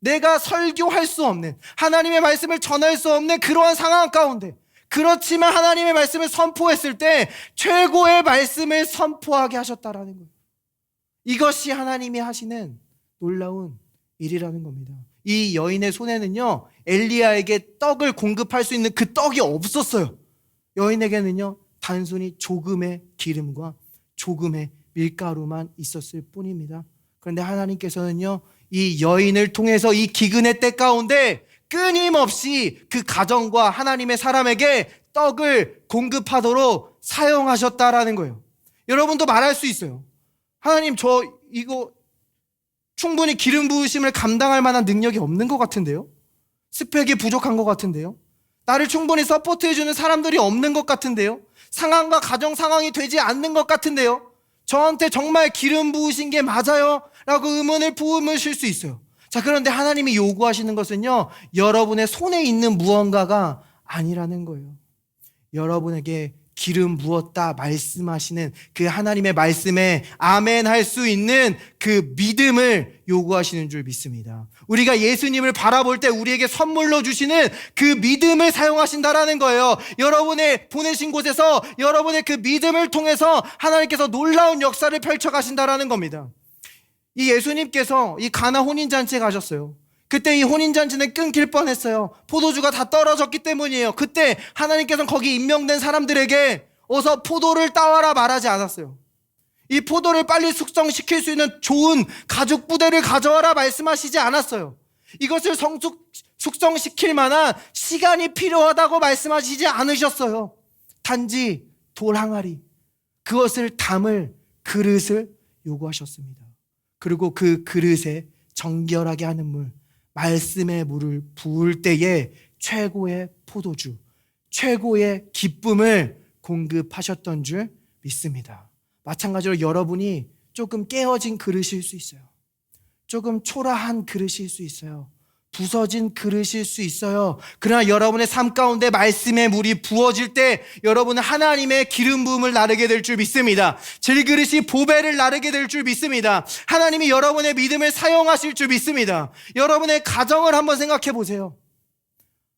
내가 설교할 수 없는, 하나님의 말씀을 전할 수 없는 그러한 상황 가운데, 그렇지만 하나님의 말씀을 선포했을 때 최고의 말씀을 선포하게 하셨다라는 거예요. 이것이 하나님이 하시는 놀라운 일이라는 겁니다. 이 여인의 손에는요, 엘리야에게 떡을 공급할 수 있는 그 떡이 없었어요. 여인에게는요, 단순히 조금의 기름과 조금의 밀가루만 있었을 뿐입니다. 그런데 하나님께서는요, 이 여인을 통해서 이 기근의 때 가운데 끊임없이 그 가정과 하나님의 사람에게 떡을 공급하도록 사용하셨다라는 거예요. 여러분도 말할 수 있어요. 하나님, 저 이거 충분히 기름 부으심을 감당할 만한 능력이 없는 것 같은데요? 스펙이 부족한 것 같은데요? 나를 충분히 서포트해주는 사람들이 없는 것 같은데요? 상황과 가정 상황이 되지 않는 것 같은데요, 저한테 정말 기름 부으신 게 맞아요? 라고 의문을 품으실 수 있어요. 자, 그런데 하나님이 요구하시는 것은요, 여러분의 손에 있는 무언가가 아니라는 거예요. 여러분에게 기름 부었다 말씀하시는 그 하나님의 말씀에 아멘 할 수 있는 그 믿음을 요구하시는 줄 믿습니다. 우리가 예수님을 바라볼 때 우리에게 선물로 주시는 그 믿음을 사용하신다라는 거예요. 여러분의 보내신 곳에서 여러분의 그 믿음을 통해서 하나님께서 놀라운 역사를 펼쳐 가신다라는 겁니다. 이 예수님께서 이 가나 혼인잔치에 가셨어요. 그때 이 혼인잔치는 끊길 뻔했어요. 포도주가 다 떨어졌기 때문이에요. 그때 하나님께서는 거기 임명된 사람들에게 어서 포도를 따와라 말하지 않았어요. 이 포도를 빨리 숙성시킬 수 있는 좋은 가죽 부대를 가져와라 말씀하시지 않았어요. 이것을 숙성시킬 만한 시간이 필요하다고 말씀하시지 않으셨어요. 단지 돌 항아리, 그것을 담을 그릇을 요구하셨습니다. 그리고 그 그릇에 정결하게 하는 물, 말씀의 물을 부을 때에 최고의 포도주, 최고의 기쁨을 공급하셨던 줄 믿습니다. 마찬가지로 여러분이 조금 깨어진 그릇일 수 있어요. 조금 초라한 그릇일 수 있어요. 부서진 그릇일 수 있어요. 그러나 여러분의 삶 가운데 말씀의 물이 부어질 때 여러분은 하나님의 기름 부음을 나르게 될 줄 믿습니다. 질그릇이 보배를 나르게 될 줄 믿습니다. 하나님이 여러분의 믿음을 사용하실 줄 믿습니다. 여러분의 가정을 한번 생각해 보세요.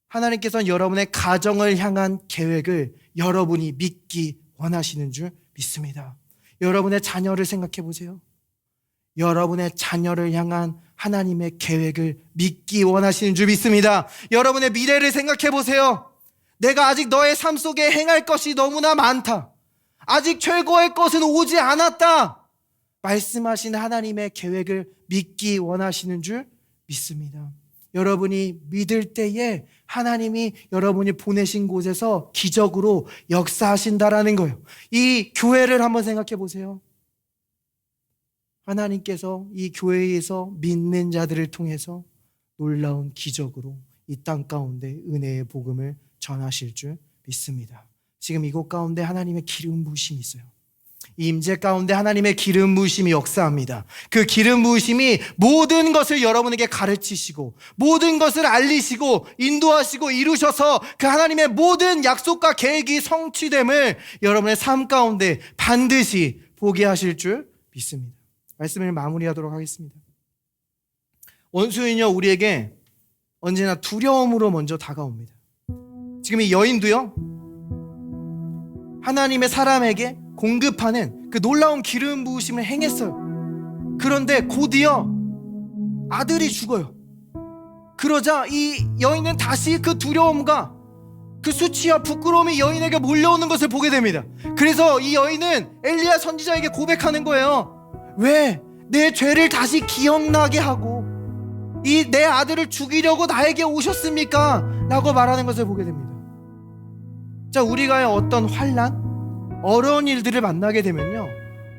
하나님께서는 여러분의 가정을 향한 계획을 여러분이 믿기 원하시는 줄 믿습니다. 여러분의 자녀를 생각해 보세요. 여러분의 자녀를 향한 하나님의 계획을 믿기 원하시는 줄 믿습니다. 여러분의 미래를 생각해 보세요. 내가 아직 너의 삶 속에 행할 것이 너무나 많다. 아직 최고의 것은 오지 않았다. 말씀하신 하나님의 계획을 믿기 원하시는 줄 믿습니다. 여러분이 믿을 때에 하나님이 여러분이 보내신 곳에서 기적으로 역사하신다라는 거예요. 이 교회를 한번 생각해 보세요. 하나님께서 이 교회에서 믿는 자들을 통해서 놀라운 기적으로 이 땅 가운데 은혜의 복음을 전하실 줄 믿습니다. 지금 이곳 가운데 하나님의 기름 부으심이 있어요. 이 임재 가운데 하나님의 기름 부으심이 역사합니다. 그 기름 부으심이 모든 것을 여러분에게 가르치시고 모든 것을 알리시고 인도하시고 이루셔서 그 하나님의 모든 약속과 계획이 성취됨을 여러분의 삶 가운데 반드시 보게 하실 줄 믿습니다. 말씀을 마무리하도록 하겠습니다. 원수는요, 우리에게 언제나 두려움으로 먼저 다가옵니다. 지금 이 여인도요, 하나님의 사람에게 공급하는 그 놀라운 기름 부으심을 행했어요. 그런데 곧이어 아들이 죽어요. 그러자 이 여인은 다시 그 두려움과 그 수치와 부끄러움이 여인에게 몰려오는 것을 보게 됩니다. 그래서 이 여인은 엘리야 선지자에게 고백하는 거예요. 왜 내 죄를 다시 기억나게 하고 이 내 아들을 죽이려고 나에게 오셨습니까? 라고 말하는 것을 보게 됩니다. 자, 우리가 어떤 환난, 어려운 일들을 만나게 되면요,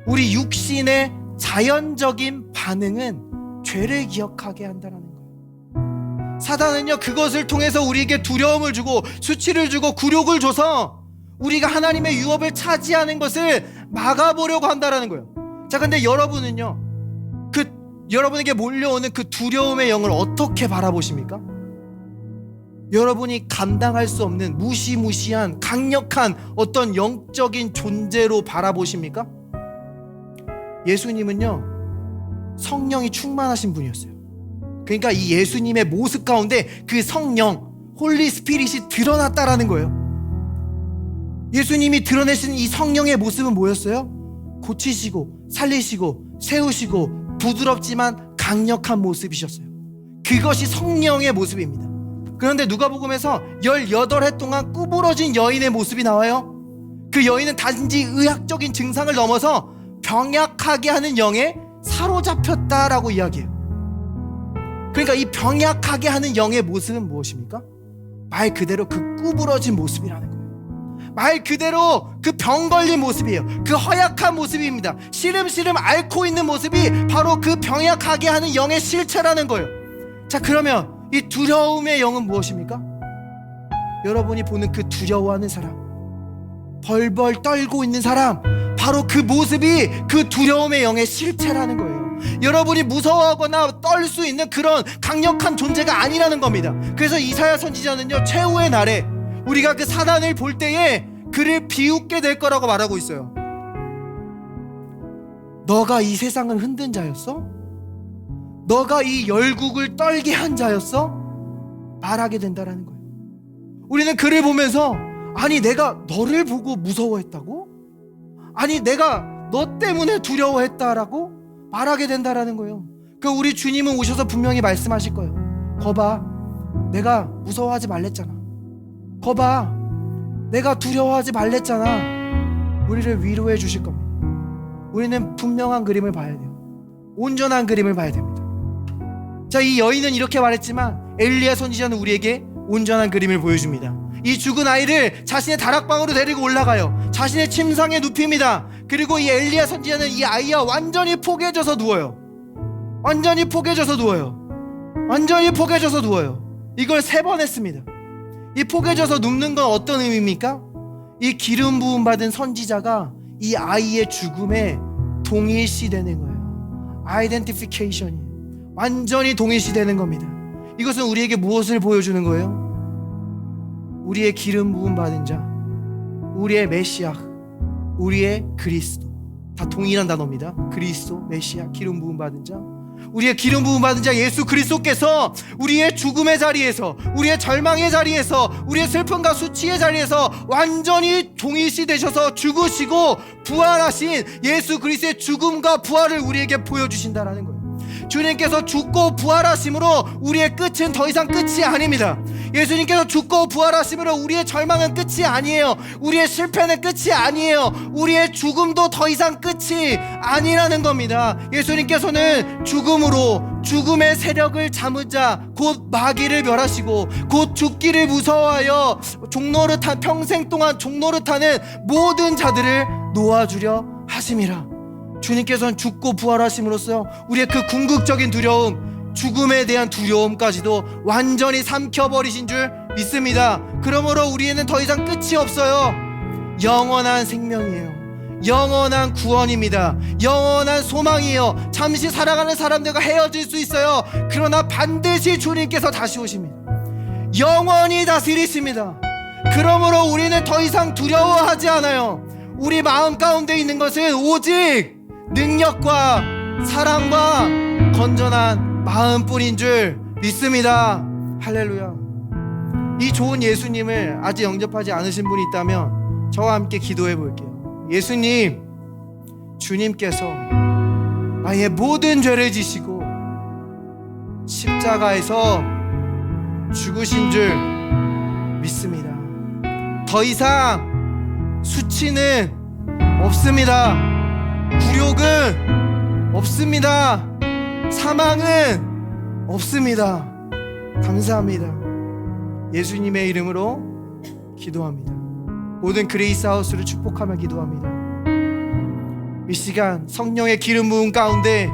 우리 육신의 자연적인 반응은 죄를 기억하게 한다는 거예요. 사단은요, 그것을 통해서 우리에게 두려움을 주고 수치를 주고 굴욕을 줘서 우리가 하나님의 유업을 차지하는 것을 막아보려고 한다는 거예요. 자, 근데 여러분은요, 여러분에게 몰려오는 그 두려움의 영을 어떻게 바라보십니까? 여러분이 감당할 수 없는 무시무시한 강력한 어떤 영적인 존재로 바라보십니까? 예수님은요, 성령이 충만하신 분이었어요. 그러니까 이 예수님의 모습 가운데 그 성령, 홀리 스피릿이 드러났다라는 거예요. 예수님이 드러내신 이 성령의 모습은 뭐였어요? 고치시고 살리시고 세우시고 부드럽지만 강력한 모습이셨어요. 그것이 성령의 모습입니다. 그런데 누가복음에서 18해 동안 구부러진 여인의 모습이 나와요. 그 여인은 단지 의학적인 증상을 넘어서 병약하게 하는 영에 사로잡혔다라고 이야기해요. 그러니까 이 병약하게 하는 영의 모습은 무엇입니까? 말 그대로 그 구부러진 모습이라는 거예요. 말 그대로 그 병 걸린 모습이에요. 그 허약한 모습입니다. 시름시름 앓고 있는 모습이 바로 그 병약하게 하는 영의 실체라는 거예요. 자, 그러면 이 두려움의 영은 무엇입니까? 여러분이 보는 그 두려워하는 사람, 벌벌 떨고 있는 사람, 바로 그 모습이 그 두려움의 영의 실체라는 거예요. 여러분이 무서워하거나 떨 수 있는 그런 강력한 존재가 아니라는 겁니다. 그래서 이사야 선지자는요, 최후의 날에 우리가 그 사단을 볼 때에 그를 비웃게 될 거라고 말하고 있어요. 너가 이 세상을 흔든 자였어? 너가 이 열국을 떨게 한 자였어? 말하게 된다라는 거예요. 우리는 그를 보면서, 아니 내가 너를 보고 무서워했다고? 아니 내가 너 때문에 두려워했다라고 말하게 된다라는 거예요. 그 우리 주님은 오셔서 분명히 말씀하실 거예요. 거봐, 내가 무서워하지 말랬잖아. 거봐, 내가 두려워하지 말랬잖아. 우리를 위로해 주실 겁니다. 우리는 분명한 그림을 봐야 돼요. 온전한 그림을 봐야 됩니다. 자, 이 여인은 이렇게 말했지만 엘리야 선지자는 우리에게 온전한 그림을 보여줍니다. 이 죽은 아이를 자신의 다락방으로 데리고 올라가요. 자신의 침상에 눕힙니다. 그리고 이 엘리야 선지자는 이 아이와 완전히 포개져서 누워요. 완전히 포개져서 누워요. 완전히 포개져서 누워요. 이걸 3번 했습니다. 이 포개져서 눕는 건 어떤 의미입니까? 이 기름 부음 받은 선지자가 이 아이의 죽음에 동일시되는 거예요. 아이덴티피케이션이에요. 완전히 동일시되는 겁니다. 이것은 우리에게 무엇을 보여주는 거예요? 우리의 기름 부음 받은 자, 우리의 메시아, 우리의 그리스도, 다 동일한 단어입니다. 그리스도, 메시아, 기름 부음 받은 자, 우리의 기름 부음 받은 자 예수 그리스도께서 우리의 죽음의 자리에서, 우리의 절망의 자리에서, 우리의 슬픔과 수치의 자리에서 완전히 동일시 되셔서 죽으시고 부활하신 예수 그리스도의 죽음과 부활을 우리에게 보여주신다라는 거예요. 주님께서 죽고 부활하심으로 우리의 끝은 더 이상 끝이 아닙니다. 예수님께서 죽고 부활하심으로 우리의 절망은 끝이 아니에요. 우리의 실패는 끝이 아니에요. 우리의 죽음도 더 이상 끝이 아니라는 겁니다. 예수님께서는 죽음으로, 죽음의 세력을 잠으자 곧 마귀를 멸하시고 곧 죽기를 무서워하여 평생 동안 종노릇하는 모든 자들을 놓아주려 하심이라. 주님께서는 죽고 부활하심으로써 우리의 그 궁극적인 두려움, 죽음에 대한 두려움까지도 완전히 삼켜버리신 줄 믿습니다. 그러므로 우리에는 더 이상 끝이 없어요. 영원한 생명이에요. 영원한 구원입니다. 영원한 소망이에요. 잠시 살아가는 사람들과 헤어질 수 있어요. 그러나 반드시 주님께서 다시 오십니다. 영원히 다스리십니다. 그러므로 우리는 더 이상 두려워하지 않아요. 우리 마음 가운데 있는 것은 오직 능력과 사랑과 건전한 마음뿐인 줄 믿습니다. 할렐루야. 이 좋은 예수님을 아직 영접하지 않으신 분이 있다면 저와 함께 기도해 볼게요. 예수님, 주님께서 나의 모든 죄를 지시고 십자가에서 죽으신 줄 믿습니다. 더 이상 수치는 없습니다. 굴욕은 없습니다. 사망은 없습니다. 감사합니다. 예수님의 이름으로 기도합니다. 모든 그레이스 하우스를 축복하며 기도합니다. 이 시간 성령의 기름 부음 가운데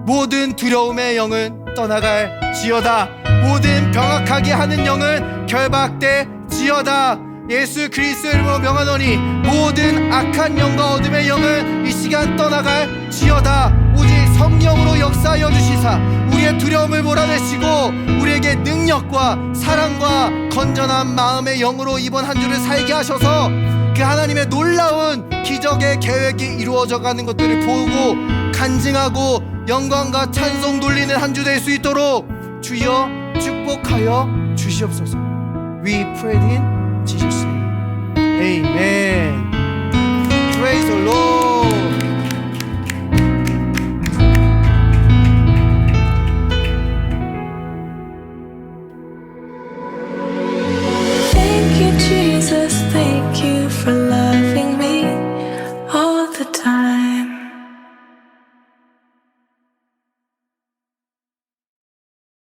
모든 두려움의 영은 떠나갈지어다. 모든 병악하게 하는 영은 결박될지어다. 예수 그리스도의 이름으로 명하노니 모든 악한 영과 어둠의 영은 이 시간 떠나갈지어다. 오직 성령으로 역사하여 주시사 우리의 두려움을 몰아내시고 우리에게 능력과 사랑과 건전한 마음의 영으로 이번 한 주를 살게 하셔서 그 하나님의 놀라운 기적의 계획이 이루어져 가는 것들을 보고 간증하고 영광과 찬송 돌리는 한 주 될 수 있도록 주여 축복하여 주시옵소서. We prayed in Jesus' name. Amen. Praise the Lord.